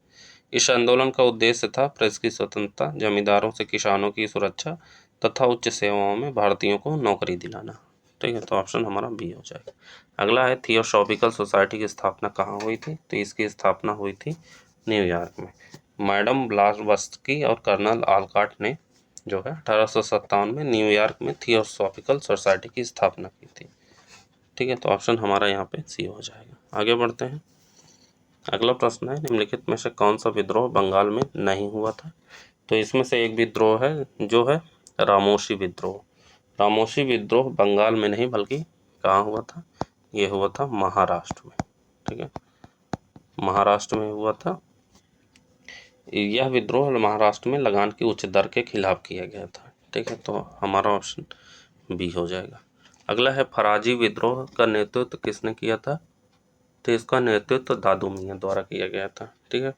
इस आंदोलन का उद्देश्य था प्रेस की स्वतंत्रता, जमींदारों से किसानों की सुरक्षा तथा उच्च सेवाओं में भारतीयों को नौकरी दिलाना। ठीक है, तो ऑप्शन हमारा बी हो जाएगा। अगला है थियोसॉफिकल सोसाइटी की स्थापना कहाँ हुई थी? तो इसकी स्थापना हुई थी न्यूयॉर्क में। मैडम ब्लावत्स्की और कर्नल आलकॉट ने जो है 1857 में न्यूयॉर्क में थियोसॉफिकल सोसाइटी की स्थापना की थी। ठीक है, तो ऑप्शन हमारा यहाँ पे सी हो जाएगा। आगे बढ़ते हैं। अगला प्रश्न है निम्नलिखित में से कौन सा विद्रोह बंगाल में नहीं हुआ था? तो इसमें से एक विद्रोह है जो है रामोशी विद्रोह। रामोशी विद्रोह बंगाल में नहीं बल्कि कहाँ हुआ था? ये हुआ था महाराष्ट्र में। ठीक है, महाराष्ट्र में हुआ था। यह विद्रोह महाराष्ट्र में लगान की उच्च दर के खिलाफ किया गया था। ठीक है, तो हमारा ऑप्शन बी हो जाएगा। अगला है फराजी विद्रोह का नेतृत्व किसने किया था? तो इसका नेतृत्व दादू मियाँ द्वारा किया गया था। ठीक है,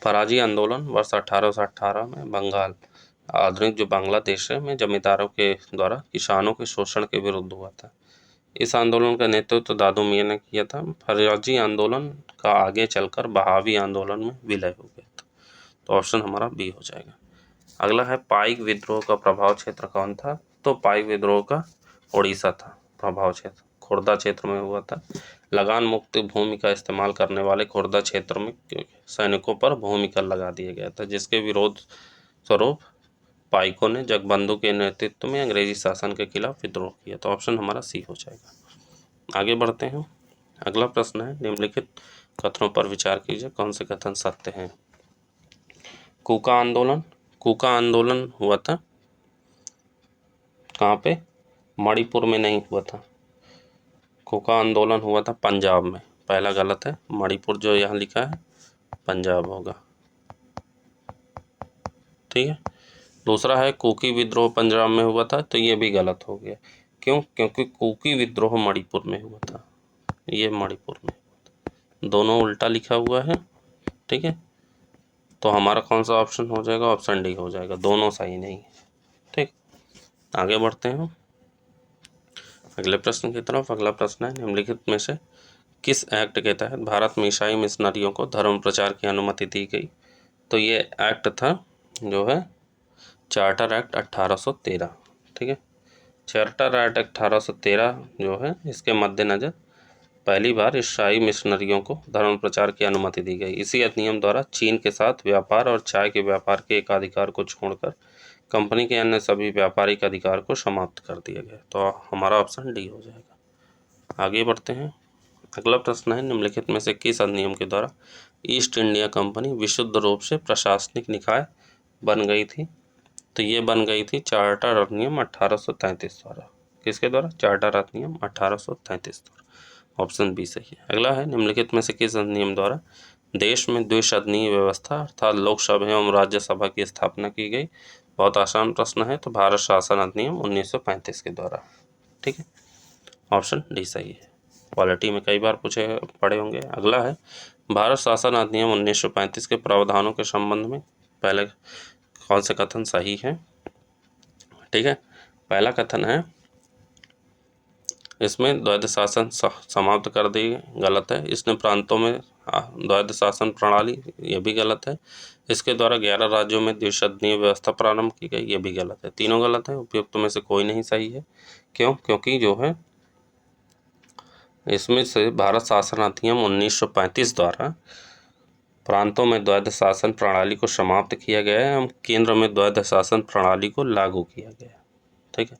फराजी आंदोलन वर्ष 1818 में बंगाल, आधुनिक जो बांग्लादेश है, में जमींदारों के द्वारा किसानों के शोषण के विरुद्ध हुआ था। इस आंदोलन का नेतृत्व दादू मियाँ ने किया था। फराजी आंदोलन का आगे चलकर बहावी आंदोलन में विलय हो गया था, तो ऑप्शन हमारा बी हो जाएगा। अगला है पाइक विद्रोह का प्रभाव क्षेत्र कौन था? तो पाइक विद्रोह का उड़ीसा था प्रभाव क्षेत्र, खुर्दा क्षेत्र में हुआ था। लगान मुक्त भूमि का इस्तेमाल करने वाले खुर्दा क्षेत्र में सैनिकों पर भूमि कर लगा दिया गया था, जिसके विरोध स्वरूप पाइकों ने जगबंधु के नेतृत्व में अंग्रेजी शासन के खिलाफ विद्रोह किया। तो ऑप्शन हमारा सी हो जाएगा। आगे बढ़ते हैं। अगला प्रश्न है निम्नलिखित कथनों पर विचार कीजिए, कौन से कथन सत्य हैं? कूका आंदोलन, कूका आंदोलन हुआ था कहाँ पे? मणिपुर में नहीं हुआ था। कूका आंदोलन हुआ था पंजाब में। पहला गलत है, मणिपुर जो यहाँ लिखा है पंजाब होगा। ठीक है, दूसरा है कुकी विद्रोह पंजाब में हुआ था, तो ये भी गलत हो गया। क्यों? क्योंकि कुकी विद्रोह मणिपुर में हुआ था, ये मणिपुर में। दोनों उल्टा लिखा हुआ है। ठीक है, तो हमारा कौन सा ऑप्शन हो जाएगा? ऑप्शन डी हो जाएगा, दोनों सही नहीं है। ठीक, आगे बढ़ते हैं अगले प्रश्न की तरफ। अगला प्रश्न है निम्नलिखित में से किस एक्ट के तहत भारत में ईसाई मिशनरियों को धर्म प्रचार की अनुमति दी गई? तो ये एक्ट था जो है चार्टर एक्ट 1813। ठीक है, चार्टर एक्ट 1813 जो है, इसके मद्देनज़र पहली बार ईसाई मिशनरियों को धर्म प्रचार की अनुमति दी गई। इसी अधिनियम द्वारा चीन के साथ व्यापार और चाय के व्यापार के एकाधिकार को छोड़कर कंपनी के अन्य सभी व्यापारिक अधिकार को समाप्त कर दिया गया। तो हमारा ऑप्शन डी हो जाएगा। आगे बढ़ते हैं। अगला प्रश्न है निम्नलिखित में से किस अधिनियम के द्वारा ईस्ट इंडिया कंपनी विशुद्ध रूप से प्रशासनिक निकाय बन गई थी? तो ये बन गई थी चार्टर अधिनियम 1833 द्वारा। किसके द्वारा? चार्टर अधिनियम 1833 द्वारा। ऑप्शन बी सही है। अगला है, निम्नलिखित में से किस अधिनियम द्वारा देश में द्विसदनीय व्यवस्था अर्थात लोकसभा एवं राज्यसभा की स्थापना की गई? बहुत आसान प्रश्न है। तो भारत शासन अधिनियम 1935 के द्वारा। ठीक है, ऑप्शन डी सही है। पॉलिटी में कई बार पूछे पड़े होंगे। अगला है, भारत शासन अधिनियम 1935 के प्रावधानों के संबंध में पहले कौन से कथन सही है? ठीक है, पहला कथन है इसमें द्वैध शासन समाप्त कर दी, गलत है। इसने प्रांतों में द्वैध शासन प्रणाली, ये भी गलत है। इसके द्वारा 11 राज्यों में द्विसदनीय व्यवस्था प्रारंभ की गई, ये भी गलत है। तीनों गलत है, उपयुक्त में से कोई नहीं सही है। क्यों? क्योंकि जो है इसमें से भारत शासन अधिनियम 1935 द्वारा प्रांतों में द्वैध शासन प्रणाली को समाप्त किया गया है एवं केंद्र में द्वैध शासन प्रणाली को लागू किया गया। ठीक है,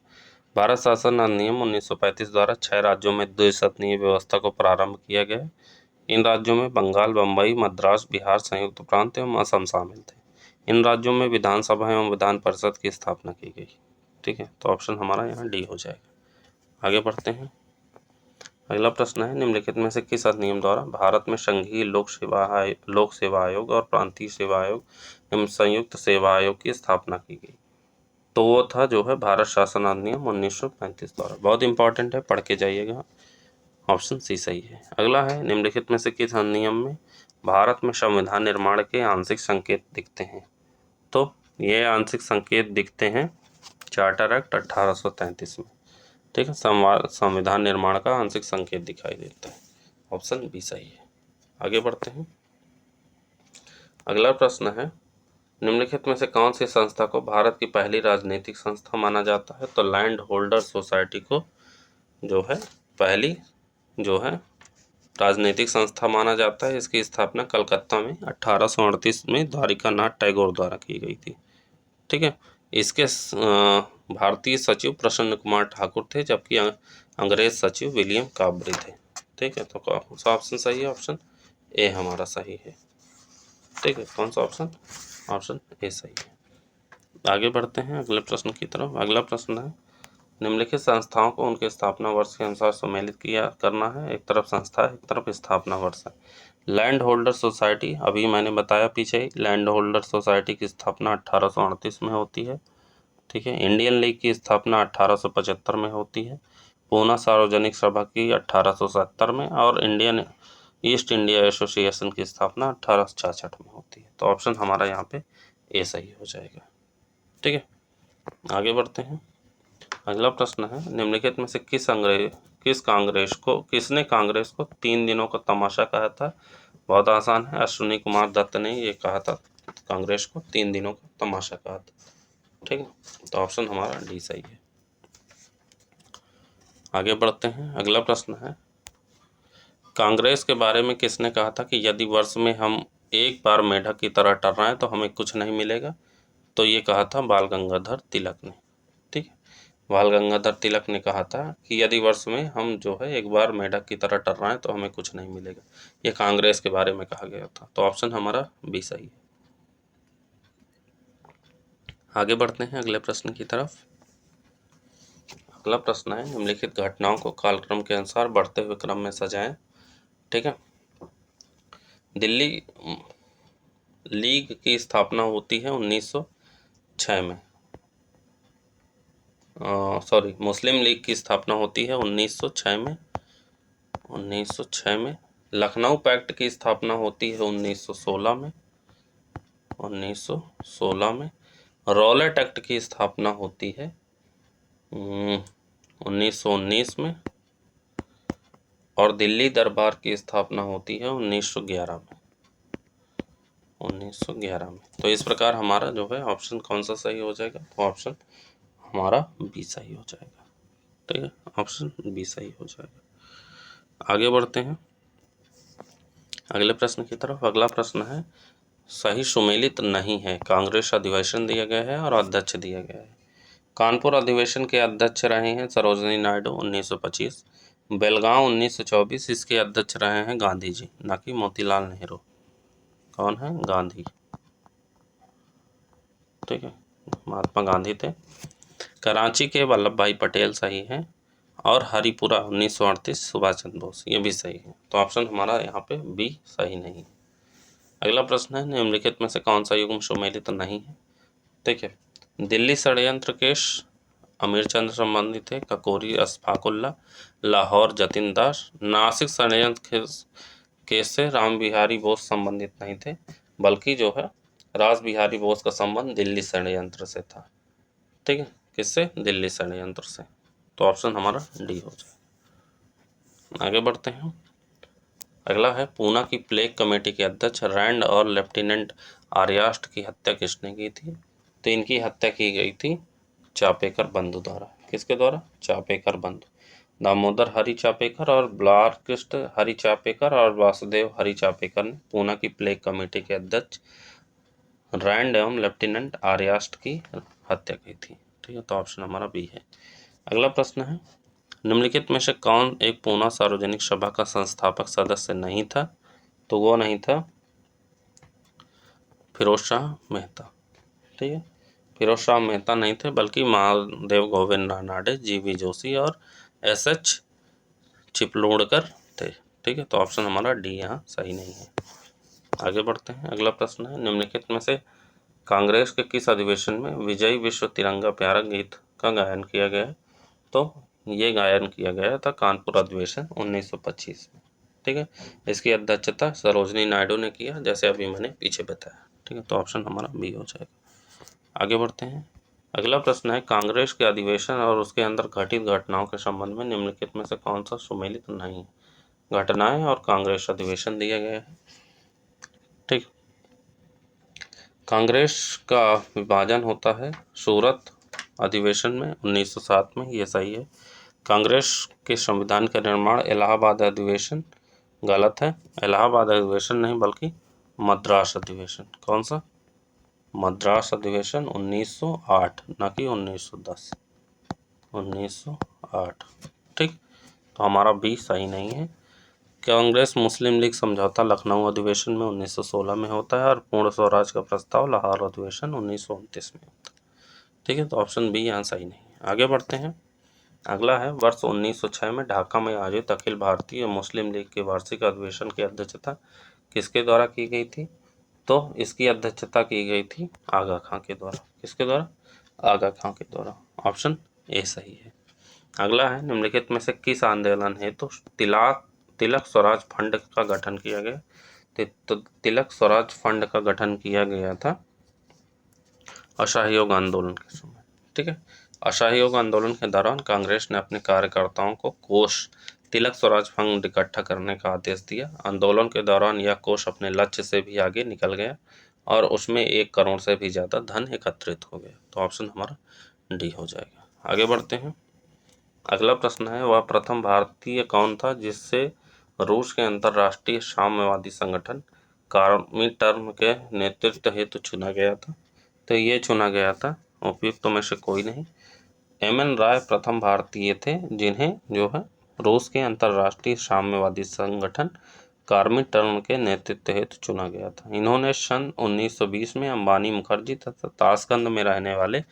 भारत शासन अधिनियम 1935 द्वारा 6 राज्यों में द्विसदनीय व्यवस्था को प्रारंभ किया गया। इन राज्यों में बंगाल, बम्बई, मद्रास, बिहार, संयुक्त प्रांत एवं असम शामिल थे। इन राज्यों में विधानसभा एवं विधान परिषद की स्थापना की गई। ठीक है, तो ऑप्शन हमारा यहाँ डी हो जाएगा। आगे बढ़ते हैं। अगला प्रश्न है, निम्नलिखित में से किस अधिनियम द्वारा भारत में संघीय लोक सेवा आयोग और प्रांतीय सेवा आयोग एवं संयुक्त सेवा आयोग की स्थापना की गई? तो वो था जो है भारत शासन अधिनियम 1935 द्वारा। बहुत इंपॉर्टेंट है, पढ़ के जाइएगा। ऑप्शन सी सही है। अगला है, निम्नलिखित में से किस अधिनियम में भारत में संविधान निर्माण के आंशिक संकेत दिखते हैं? तो ये आंशिक संकेत दिखते हैं चार्टर एक्ट 1833 में। ठीक है, संविधान निर्माण का आंशिक संकेत दिखाई देता है। ऑप्शन बी सही है। आगे बढ़ते हैं। अगला प्रश्न है, निम्नलिखित में से कौन सी संस्था को भारत की पहली राजनीतिक संस्था माना जाता है? तो लैंड होल्डर सोसाइटी को जो है पहली जो है राजनीतिक संस्था माना जाता है। इसकी स्थापना कलकत्ता में 1838 में द्वारिकानाथ टैगोर द्वारा की गई थी। ठीक है, इसके भारतीय सचिव प्रसन्न कुमार ठाकुर थे, जबकि अंग्रेज सचिव विलियम काबरी थे। ठीक है, तो कौन सा ऑप्शन सही है? ऑप्शन ए हमारा सही है। ठीक है, कौन सा ऑप्शन? ऑप्शन ए सही है। आगे बढ़ते हैं अगले प्रश्न की तरफ। अगला प्रश्न है, निम्नलिखित संस्थाओं को उनके स्थापना वर्ष के अनुसार सम्मिलित किया करना है। एक तरफ संस्था है, एक तरफ स्थापना वर्ष है। लैंड होल्डर सोसाइटी, अभी मैंने बताया पीछे ही, लैंड होल्डर सोसाइटी की स्थापना 1838 में होती है। ठीक है, इंडियन लीग की स्थापना 1875 में होती है। पूना सार्वजनिक सभा की 1870 में, और इंडियन ईस्ट इंडिया एसोसिएशन की स्थापना 1866 में होती है। तो ऑप्शन हमारा यहाँ पे ए सही हो जाएगा। ठीक है, आगे बढ़ते हैं। अगला प्रश्न है, निम्नलिखित में से किसने कांग्रेस को 3 दिनों का तमाशा कहा था? बहुत आसान है, अश्विनी कुमार दत्त ने ये कहा था, कांग्रेस को 3 दिनों का तमाशा कहा था। ठीक है, तो ऑप्शन हमारा डी सही है। आगे बढ़ते हैं। अगला प्रश्न है, कांग्रेस के बारे में किसने कहा था कि यदि वर्ष में हम एक बार मेढक की तरह टर्राएं तो हमें कुछ नहीं मिलेगा? तो ये कहा था बाल गंगाधर तिलक ने। ठीक है, बाल गंगाधर तिलक ने कहा था कि यदि वर्ष में हम जो है एक बार मेढक की तरह टर्राएं तो हमें कुछ नहीं मिलेगा। ये कांग्रेस के बारे में कहा गया था। तो ऑप्शन हमारा बी सही है। आगे बढ़ते हैं अगले प्रश्न की तरफ। अगला प्रश्न है, निम्नलिखित घटनाओं को कालक्रम के अनुसार बढ़ते हुए क्रम में सजाएं। ठीक है, दिल्ली लीग की स्थापना होती है 1906 में। सॉरी, मुस्लिम लीग की स्थापना होती है 1906 में। 1906 में लखनऊ पैक्ट की स्थापना होती है 1916 में। 1916 में रॉलेट एक्ट की स्थापना होती है 1919 में, और दिल्ली दरबार की स्थापना होती है 1911 में। 1911 में। तो इस प्रकार हमारा जो है ऑप्शन कौन सा सही हो जाएगा? तो ऑप्शन हमारा बी सही हो जाएगा। ठीक है, ऑप्शन बी सही हो जाएगा। आगे बढ़ते हैं अगले प्रश्न की तरफ। अगला प्रश्न है, सही सुमेलित नहीं है। कांग्रेस अधिवेशन दिया गया है और अध्यक्ष दिया गया है। कानपुर अधिवेशन के अध्यक्ष रहे हैं सरोजिनी नायडू 1925। बेलगांव 1924, इसके अध्यक्ष रहे हैं गांधी जी, ना कि मोतीलाल नेहरू। कौन है? गांधी। ठीक है, महात्मा गांधी थे। कराची के वल्लभ भाई पटेल सही है, और हरिपुरा 1938 सुभाष चंद्र बोस, ये भी सही है। तो ऑप्शन हमारा यहाँ पे बी सही नहीं है। अगला प्रश्न है, निम्नलिखित में से कौन सा युग्म सुमेलित नहीं है? ठीक है, दिल्ली षड्यंत्र केस अमीर चंद्र संबंधी थे, ककोरी अशफाकुल्ला, लाहौर जतिन दास, नासिक षड्यंत्र केस से राम बिहारी बोस संबंधित नहीं थे, बल्कि जो है रास बिहारी बोस का संबंध दिल्ली षड्यंत्र से था। ठीक है, किससे? दिल्ली षड्यंत्र से। तो ऑप्शन हमारा डी हो जाए। आगे बढ़ते हैं। अगला है, पूना की प्लेग कमेटी के अध्यक्ष रैंड और लेफ्टिनेंट आर्यास्ट की हत्या किसने की थी? तो इनकी हत्या की गई थी चापेकर बंधु द्वारा। किसके द्वारा? चापेकर बंधु। दामोदर हरि चापेकर और बालकृष्ण हरि चापेकर और वासुदेव हरि चापेकर ने पूना की प्लेग कमेटी के अध्यक्ष रैंड एवं लेफ्टिनेंट आर्यास्ट की हत्या की थी। ठीक है, तो ऑप्शन हमारा बी है। अगला प्रश्न है, निम्नलिखित में से कौन एक पूना सार्वजनिक सभा का संस्थापक सदस्य नहीं था? तो वो नहीं था फिरोज शाह मेहता। ठीक है, फिरोज शाह मेहता नहीं थे, बल्कि महादेव गोविंद रानाडे, जीवी जोशी और एसएच चिपलूणकर थे। ठीक है, तो ऑप्शन हमारा डी यहाँ सही नहीं है। आगे बढ़ते हैं। अगला प्रश्न है, निम्नलिखित में से कांग्रेस के किस अधिवेशन में विजयी विश्व तिरंगा प्यारा गीत का गायन किया गया है? तो ये गायन किया गया था कानपुर अधिवेशन 1925 में। ठीक है, इसकी अध्यक्षता सरोजनी नायडू ने किया, जैसे अभी मैंने पीछे बताया। ठीक है, तो ऑप्शन हमारा बी हो जाएगा। आगे बढ़ते हैं। अगला प्रश्न है, कांग्रेस के अधिवेशन और उसके अंदर घटित घटनाओं के संबंध में निम्नलिखित में से कौन सा सुमेलित नहीं? घटनाएं और कांग्रेस अधिवेशन दिया गया है। ठीक, कांग्रेस का विभाजन होता है सूरत अधिवेशन में 1907 में, ये सही है। कांग्रेस के संविधान का निर्माण इलाहाबाद अधिवेशन, गलत है। इलाहाबाद अधिवेशन नहीं, बल्कि मद्रास अधिवेशन। कौन सा? मद्रास अधिवेशन 1908, ना कि 1910। 1908। ठीक, तो हमारा बी सही नहीं है। कांग्रेस मुस्लिम लीग समझौता लखनऊ अधिवेशन में 1916 में होता है, और पूर्ण स्वराज का प्रस्ताव लाहौर अधिवेशन 1929 में होता है। ठीक है, तो ऑप्शन बी यहाँ सही नहीं है। आगे बढ़ते हैं। अगला है, वर्ष 1906 में ढाका में आयोजित अखिल भारतीय मुस्लिम लीग के वार्षिक अधिवेशन की अध्यक्षता किसके द्वारा की गई थी? तो इसकी अध्यक्षता की गई थी आगा खां के द्वारा। किसके द्वारा? आगा खां के द्वारा। ऑप्शन ए सही है। अगला है, निम्नलिखित में से किस आंदोलन हेतु तिलक स्वराज फंड का गठन किया गया? तो तिलक स्वराज फंड का गठन किया गया था असहयोग आंदोलन के समय। ठीक है, असहयोग आंदोलन के दौरान कांग्रेस ने अपने कार्यकर्ताओं को कोष तिलक स्वराज फंड इकट्ठा करने का आदेश दिया। आंदोलन के दौरान यह कोष अपने लक्ष्य से भी आगे निकल गया, और उसमें 1 करोड़ से भी ज़्यादा धन एकत्रित हो गया। तो ऑप्शन हमारा डी हो जाएगा। आगे बढ़ते हैं। अगला प्रश्न है, वह प्रथम भारतीय कौन था जिससे रूस के अंतर्राष्ट्रीय साम्यवादी संगठन कार्मिटर्म के नेतृत्व हेतु चुना गया था? तो ये चुना गया था उपयुक्तों में से कोई नहीं, एम.एन. राय प्रथम भारतीय थे जिन्हें जो है रूस के अंतर्राष्ट्रीय साम्यवादी संगठन कार्मिटर्म के नेतृत्व हेतु चुना गया था। इन्होंने सन 1920 में अंबानी मुखर्जी तथा ताशकंद में रहने वाले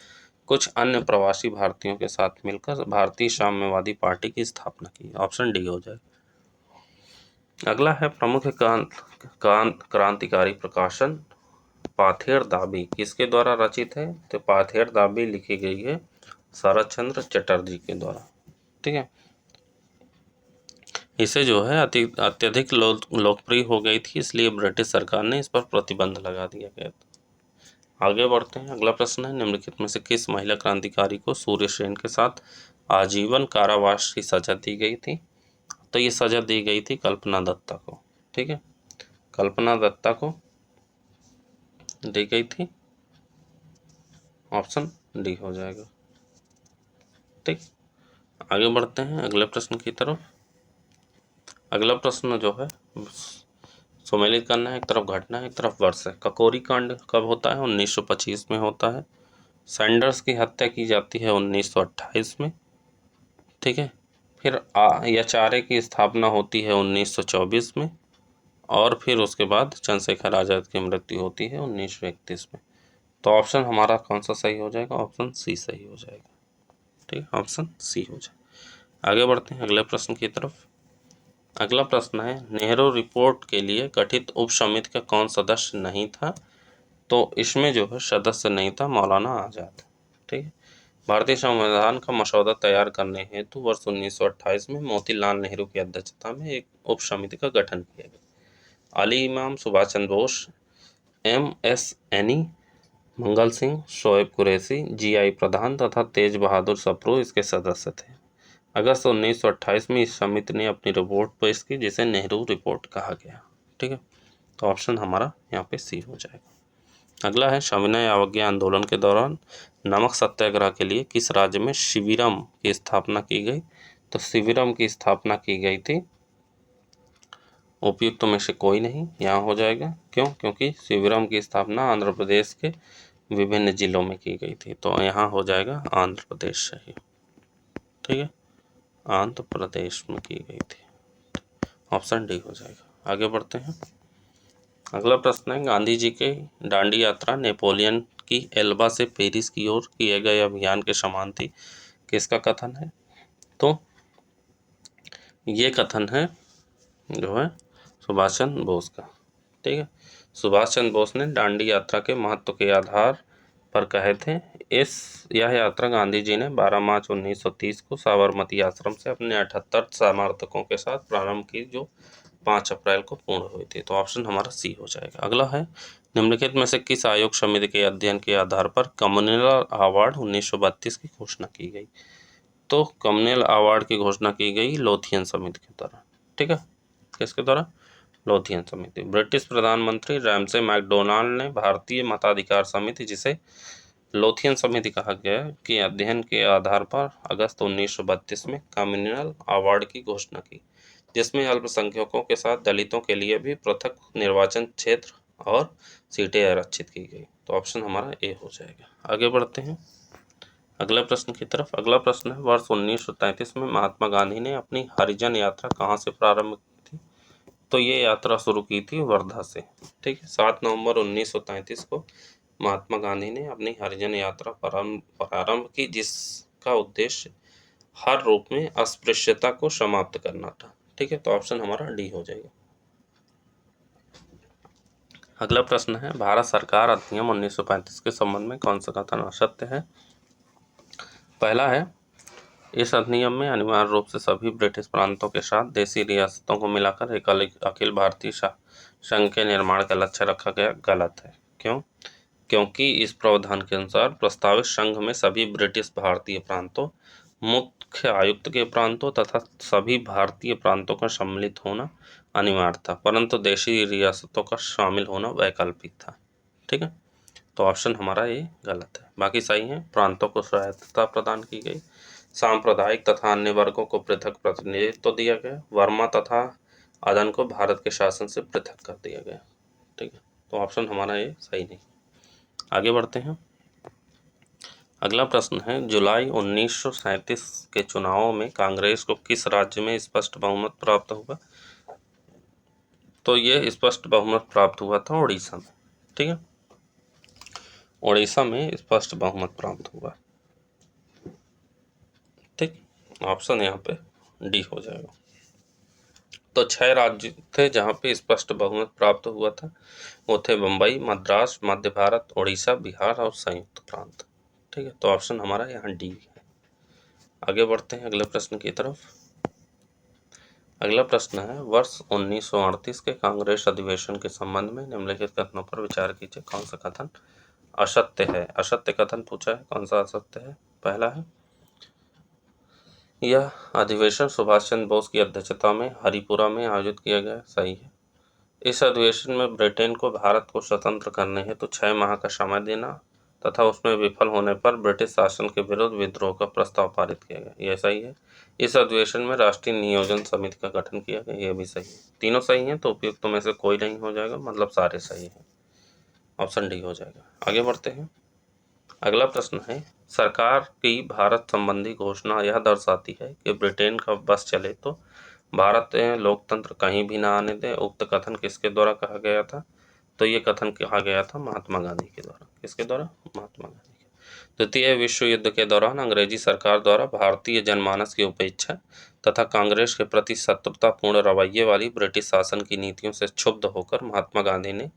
कुछ अन्य प्रवासी भारतीयों के साथ मिलकर भारतीय साम्यवादी पार्टी की स्थापना की। ऑप्शन डी हो जाए। अगला है, प्रमुख क्रांतिकारी प्रकाशन पाथेर दाबी किसके द्वारा रचित है? तो पाथेर दाबी लिखी गई है शरद चंद्र चटर्जी के द्वारा। ठीक है, इसे जो है अत्यधिक लोकप्रिय हो गई थी, इसलिए ब्रिटिश सरकार ने इस पर प्रतिबंध लगा दिया गया था। आगे बढ़ते हैं। अगला प्रश्न है, निम्नलिखित में से किस महिला क्रांतिकारी को सूर्य सेन के साथ आजीवन कारावास की सजा दी गई थी? तो ये सजा दी गई थी कल्पना दत्ता को। ठीक है, कल्पना दत्ता को दी गई थी। ऑप्शन डी हो जाएगा। ठीक, आगे बढ़ते हैं अगले प्रश्न की तरफ। अगला प्रश्न जो है सुमेलित करना है, एक तरफ घटना है, एक तरफ वर्ष है। ककोरी कांड कब होता है? 1925 में होता है। सैंडर्स की हत्या की जाती है 1928 में। ठीक है, फिर याचारे की स्थापना होती है 1924 में, और फिर उसके बाद चंद्रशेखर आज़ाद की मृत्यु होती है 1931 में। तो ऑप्शन हमारा कौन सा सही हो जाएगा? ऑप्शन सी सही हो जाएगा। ठीक है, ऑप्शन सी हो जाए। आगे बढ़ते हैं अगले प्रश्न की तरफ। अगला प्रश्न है, नेहरू रिपोर्ट के लिए गठित उप समिति का कौन सदस्य नहीं था? तो इसमें जो है सदस्य नहीं था मौलाना आज़ाद। ठीक है, भारतीय संविधान का मसौदा तैयार करने हेतु वर्ष 1928 में मोतीलाल नेहरू की अध्यक्षता में एक उप समिति का गठन किया गया। अली इमाम, Subhash Chandra Bose, MS any, Mangal Singh, Shoaib Qureshi, GI प्रधान तथा तेज बहादुर सप्रू इसके सदस्य थे। अगस्त 1928 में इस समिति ने अपनी रिपोर्ट पेश की जिसे नेहरू रिपोर्ट कहा गया। ठीक है, तो ऑप्शन हमारा यहाँ पे सी हो जाएगा। अगला है, सविनय अवज्ञा आंदोलन के दौरान नमक सत्याग्रह के लिए किस राज्य में शिविरम की स्थापना की गई? तो शिविरम की स्थापना की गई थी उपयुक्त में से कोई नहीं, यहाँ हो जाएगा। क्यों? क्योंकि शिविरम की स्थापना आंध्र प्रदेश के विभिन्न जिलों में की गई थी, तो यहाँ हो जाएगा आंध्र प्रदेश सही। ठीक है, आंध्र प्रदेश में की गई थी, ऑप्शन डी हो जाएगा। आगे बढ़ते हैं। अगला प्रश्न है, गांधी जी के दांडी यात्रा नेपोलियन की एल्बा से पेरिस की ओर किए गए अभियान के समान थी, किसका कथन है? तो ये कथन है जो है सुभाष चंद्र बोस का। ठीक है, सुभाष चंद्र बोस ने दांडी यात्रा के महत्व के आधार पर कहे थे। यह यात्रा गांधी जी ने 12 मार्च 1930 को साबरमती आश्रम से अपने 78 समर्थकों के साथ प्रारंभ की, जो 5 अप्रैल को पूर्ण हुई थी। तो ऑप्शन हमारा सी हो जाएगा। अगला है, निम्नलिखित में से किस आयोग समिति के अध्ययन के आधार पर कम्युनल अवार्ड 1932 की घोषणा की गई? तो कम्युनल अवार्ड की घोषणा की गई लोथियन समिति के द्वारा। ठीक है, किसके द्वारा? लोथियन समिति। ब्रिटिश प्रधानमंत्री रैमसे मैकडोनाल्ड ने भारतीय मताधिकार समिति, जिसे लोथियन समिति कहा गया, के अध्ययन के आधार पर अगस्त 1932 में कम्युनल अवार्ड की घोषणा की, जिसमें अल्पसंख्यकों के साथ दलितों के लिए भी पृथक निर्वाचन क्षेत्र और सीटें आरक्षित की गई। तो ऑप्शन हमारा ए हो जाएगा। आगे बढ़ते हैं अगले प्रश्न की तरफ। अगला प्रश्न है, वर्ष 1933 में महात्मा गांधी ने अपनी हरिजन यात्रा कहाँ से प्रारंभ की थी? तो ये यात्रा शुरू की थी वर्धा से। ठीक है, 7 नवंबर 1933 को महात्मा गांधी ने अपनी हरिजन यात्रा प्रारंभ की, जिसका उद्देश्य हर रूप में अस्पृश्यता को समाप्त करना था। ठीक है, तो ऑप्शन हमारा डी हो जाएगा। अगला प्रश्न है, भारत सरकार अधिनियम 1935 के संबंध में कौन सा कथन असत्य है? पहला है, इस अधिनियम में अनिवार्य रूप से सभी ब्रिटिश प्रांतों के साथ देशी रियासतों को मिलाकर एक अखिल भारतीय संघ के निर्माण का लक्ष्य रखा गया। गलत है। क्यों? क्योंकि इस प्रावधान के अनुसार प्रस्तावित संघ में सभी ब्रिटिश भारतीय प्रांतों, मुख्य आयुक्त के प्रांतों तथा सभी भारतीय प्रांतों का सम्मिलित होना अनिवार्य था, परंतु देशी रियासतों का शामिल होना वैकल्पिक था। ठीक है, तो ऑप्शन हमारा ये गलत है। बाकी सही है। प्रांतों को स्वायत्तता प्रदान की गई, सांप्रदायिक तथा अन्य वर्गों को पृथक प्रतिनिधित्व दिया गया, वर्मा तथा अदन को भारत के शासन से पृथक कर दिया गया। ठीक है, तो ऑप्शन हमारा ये सही नहीं। आगे बढ़ते हैं। अगला प्रश्न है, जुलाई 1937 के चुनावों में कांग्रेस को किस राज्य में स्पष्ट बहुमत प्राप्त हुआ? तो ये स्पष्ट बहुमत प्राप्त हुआ था उड़ीसा में। ठीक है, उड़ीसा में स्पष्ट बहुमत प्राप्त हुआ। ठीक, ऑप्शन यहाँ पे डी हो जाएगा। तो 6 राज्य थे जहाँ पे स्पष्ट बहुमत प्राप्त हुआ था, वो थे बम्बई, मद्रास, मध्य भारत, उड़ीसा, बिहार और संयुक्त प्रांत। ठीक है, तो ऑप्शन हमारा यहाँ डी है। आगे बढ़ते हैं अगले प्रश्न की तरफ। अगला प्रश्न है, वर्ष 1938 के कांग्रेस अधिवेशन के संबंध में निम्नलिखित कथनों पर विचार कीजिए। कौन सा कथन असत्य है? असत्य कथन पूछा है, कौन सा असत्य है? पहला है, यह अधिवेशन सुभाष चंद्र बोस की अध्यक्षता में हरिपुरा में आयोजित किया गया। सही है। इस अधिवेशन में ब्रिटेन को भारत को स्वतंत्र करने हेतु 6 माह का समय देना तथा उसमें विफल होने पर ब्रिटिश शासन के विरुद्ध विद्रोह का प्रस्ताव पारित किया गया। यह सही है। इस अधिवेशन में राष्ट्रीय नियोजन समिति का गठन किया गया। यह भी सही है। तीनों सही हैं, तो उपयुक्त में से कोई नहीं हो जाएगा, मतलब सारे सही हैं। ऑप्शन डी हो जाएगा। आगे बढ़ते हैं। अगला प्रश्न है, सरकार की भारत संबंधी घोषणा यह दर्शाती है कि ब्रिटेन का बस चले तो भारत में लोकतंत्र कहीं भी न आने दें। उक्त कथन किसके द्वारा कहा गया था? तो ये कथन कहा गया था महात्मा गांधी के द्वारा। किसके द्वारा? महात्मा गांधी के। द्वितीय विश्व युद्ध के दौरान अंग्रेजी सरकार द्वारा भारतीय जनमानस की उपेक्षा तथा कांग्रेस के प्रति शत्रुतापूर्ण रवैये वाली ब्रिटिश शासन की नीतियों से क्षुब्ध होकर महात्मा गांधी ने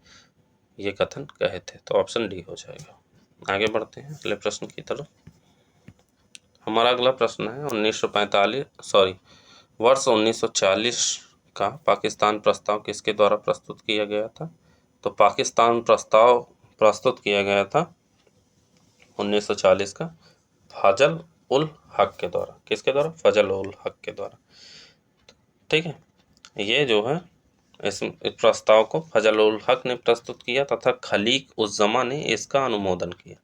ये कथन कहे थे। तो ऑप्शन डी हो जाएगा। आगे बढ़ते हैं अगले प्रश्न की तरफ। हमारा अगला प्रश्न है 1945 वर्ष 1940 का पाकिस्तान प्रस्ताव किसके द्वारा प्रस्तुत किया गया था? तो पाकिस्तान प्रस्ताव प्रस्तुत किया गया था 1940 का फजल उल हक के द्वारा। किसके द्वारा? फजल उल हक के द्वारा। ठीक है, ये जो है इस प्रस्ताव को फजल उल हक ने प्रस्तुत किया तथा खलीक उस जमा ने इसका अनुमोदन किया।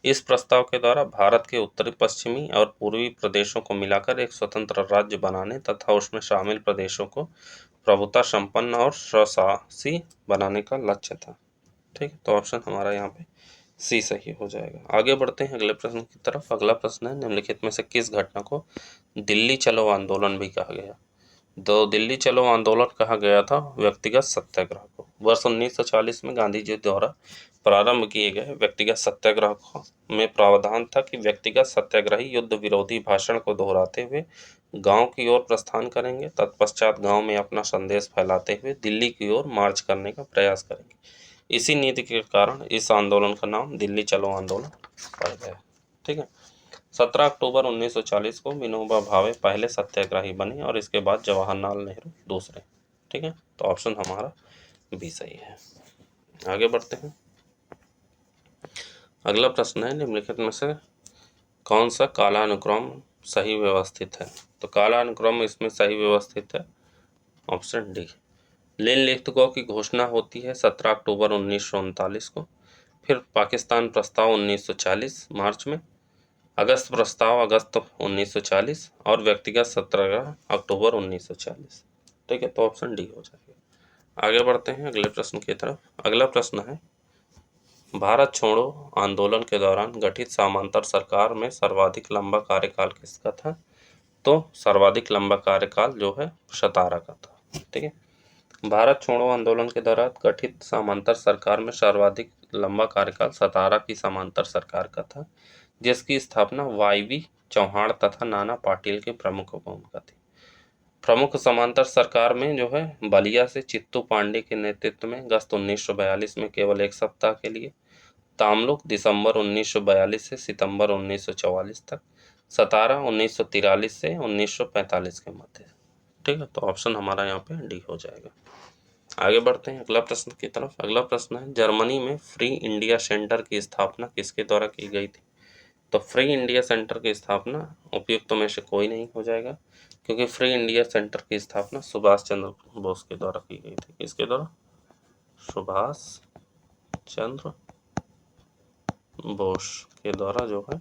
इस प्रस्ताव के द्वारा भारत के उत्तरी पश्चिमी और पूर्वी प्रदेशों को मिलाकर एक स्वतंत्र राज्य बनाने तथा उसमें शामिल प्रदेशों को प्रभुता संपन्न और स्वशासी बनाने का लक्ष्य था। ठीक है, तो ऑप्शन हमारा यहाँ पे सी सही हो जाएगा। आगे बढ़ते हैं अगले प्रश्न की तरफ। अगला प्रश्न है निम्नलिखित में से किस घटना को दिल्ली चलो आंदोलन भी कहा गया? तो दिल्ली चलो आंदोलन कहा गया था व्यक्तिगत सत्याग्रह को। वर्ष 1940 में गांधी जी द्वारा प्रारंभ किए गए व्यक्तिगत सत्याग्रह में प्रावधान था कि व्यक्तिगत सत्याग्रही युद्ध विरोधी भाषण को दोहराते हुए गांव की ओर प्रस्थान करेंगे, तत्पश्चात गांव में अपना संदेश फैलाते हुए दिल्ली की ओर मार्च करने का प्रयास करेंगे। इसी नीति के कारण इस आंदोलन का नाम दिल्ली चलो आंदोलन पड़ गया। ठीक है, 17 अक्टूबर 1940 को विनोबा भावे पहले सत्याग्रही बने और इसके बाद जवाहरलाल नेहरू दूसरे। ठीक है, तो ऑप्शन हमारा बी सही है। आगे बढ़ते हैं। अगला प्रश्न है निम्नलिखित में से कौन सा कालानुक्रम सही व्यवस्थित है? तो कालानुक्रम इसमें सही व्यवस्थित है ऑप्शन डी। लेखकों की घोषणा होती है 17 अक्टूबर 1939 को, फिर पाकिस्तान प्रस्ताव 1940 मार्च में, अगस्त प्रस्ताव अगस्त 1940 और व्यक्तिगत सत्याग्रह अक्टूबर 1940। ठीक है, तो ऑप्शन डी हो जाएगा। आगे बढ़ते हैं अगले प्रश्न की तरफ। अगला प्रश्न है भारत छोड़ो आंदोलन के दौरान गठित समांतर सरकार में सर्वाधिक लंबा कार्यकाल किसका था? तो सर्वाधिक लंबा कार्यकाल जो है सतारा का था। ठीक है, भारत छोड़ो आंदोलन के दौरान गठित समांतर सरकार में सर्वाधिक लंबा कार्यकाल सतारा की समांतर सरकार का था, जिसकी स्थापना वाईवी चौहान तथा नाना पाटिल के प्रमुख भूमिका थी। प्रमुख समांतर सरकार में जो है बलिया से चित्तू पांडे के नेतृत्व में अगस्त 1942 में केवल एक सप्ताह के लिए, तामलुक दिसंबर 1942 से सितंबर 1944 तक, सतारा 1943 से 1945 के मध्य। ठीक है, तो ऑप्शन हमारा यहाँ पे डी हो जाएगा। आगे बढ़ते हैं अगला प्रश्न की तरफ। अगला प्रश्न है जर्मनी में फ्री इंडिया सेंटर की स्थापना किसके द्वारा की गई थी? तो फ्री इंडिया सेंटर की स्थापना उपयुक्त में से कोई नहीं हो जाएगा, क्योंकि फ्री इंडिया सेंटर की स्थापना सुभाष चंद्र बोस के द्वारा की गई थी। किसके द्वारा? सुभाष चंद्र बोस के द्वारा जो है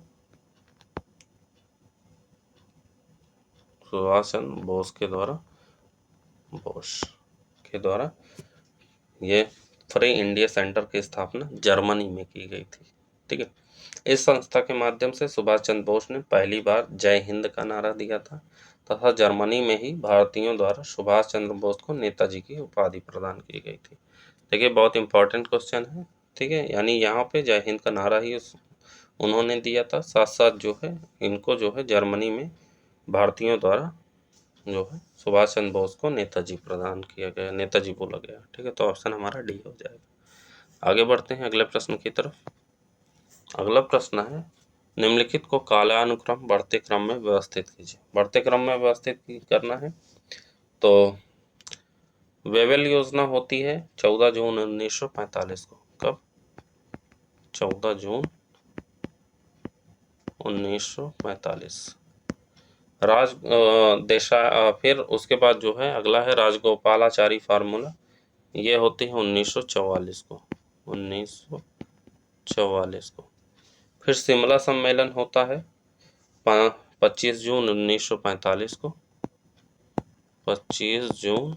सुभाष चंद्र बोस के द्वारा ये फ्री इंडिया सेंटर की स्थापना जर्मनी में की गई थी। ठीक है, इस संस्था के माध्यम से सुभाष चंद्र बोस ने पहली बार जय हिंद का नारा दिया था तथा जर्मनी में ही भारतीयों द्वारा सुभाष चंद्र बोस को नेताजी की उपाधि प्रदान की गई थी। देखिए, बहुत इंपॉर्टेंट क्वेश्चन है। ठीक है, यानी यहाँ पे जय हिंद का नारा ही उन्होंने दिया था, साथ साथ जो है इनको जो है जर्मनी में भारतीयों द्वारा जो है सुभाष चंद्र बोस को नेताजी प्रदान किया गया, नेताजी बोला गया। ठीक है, तो ऑप्शन हमारा डी हो जाएगा। आगे बढ़ते हैं अगले प्रश्न की तरफ। अगला प्रश्न है निम्नलिखित को कालानुक्रम बढ़ते क्रम में व्यवस्थित कीजिए। बढ़ते क्रम में व्यवस्थित करना है तो वेवेल योजना होती है 14 जून 1945 को। कब? 14 जून 1945। फिर उसके बाद जो है अगला है राजगोपालाचारी फार्मूला, ये होती है 1944 को। 1944 को। फिर शिमला सम्मेलन होता है 25 जून 1945 को। 25 जून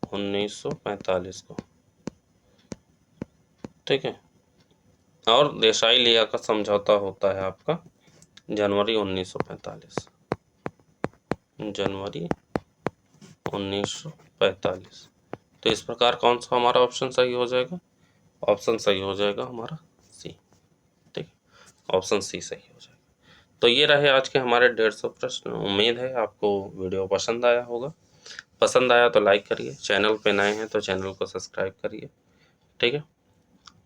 1945 को। ठीक है, और देसाई लियाकत समझौता होता है आपका जनवरी 1945। जनवरी 1945। तो इस प्रकार कौन सा हमारा ऑप्शन सही हो जाएगा? ऑप्शन सही हो जाएगा हमारा सी। ठीक, ऑप्शन सी सही हो जाएगा। तो ये रहे आज के हमारे 150 प्रश्न। उम्मीद है आपको वीडियो पसंद आया होगा। पसंद आया तो लाइक करिए, चैनल पे नए हैं तो चैनल को सब्सक्राइब करिए। ठीक है,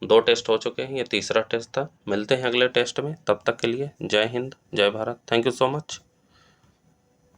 2 टेस्ट हो चुके हैं, ये तीसरा टेस्ट था। मिलते हैं अगले टेस्ट में, तब तक के लिए जय हिंद, जय Bharat. Thank you so much.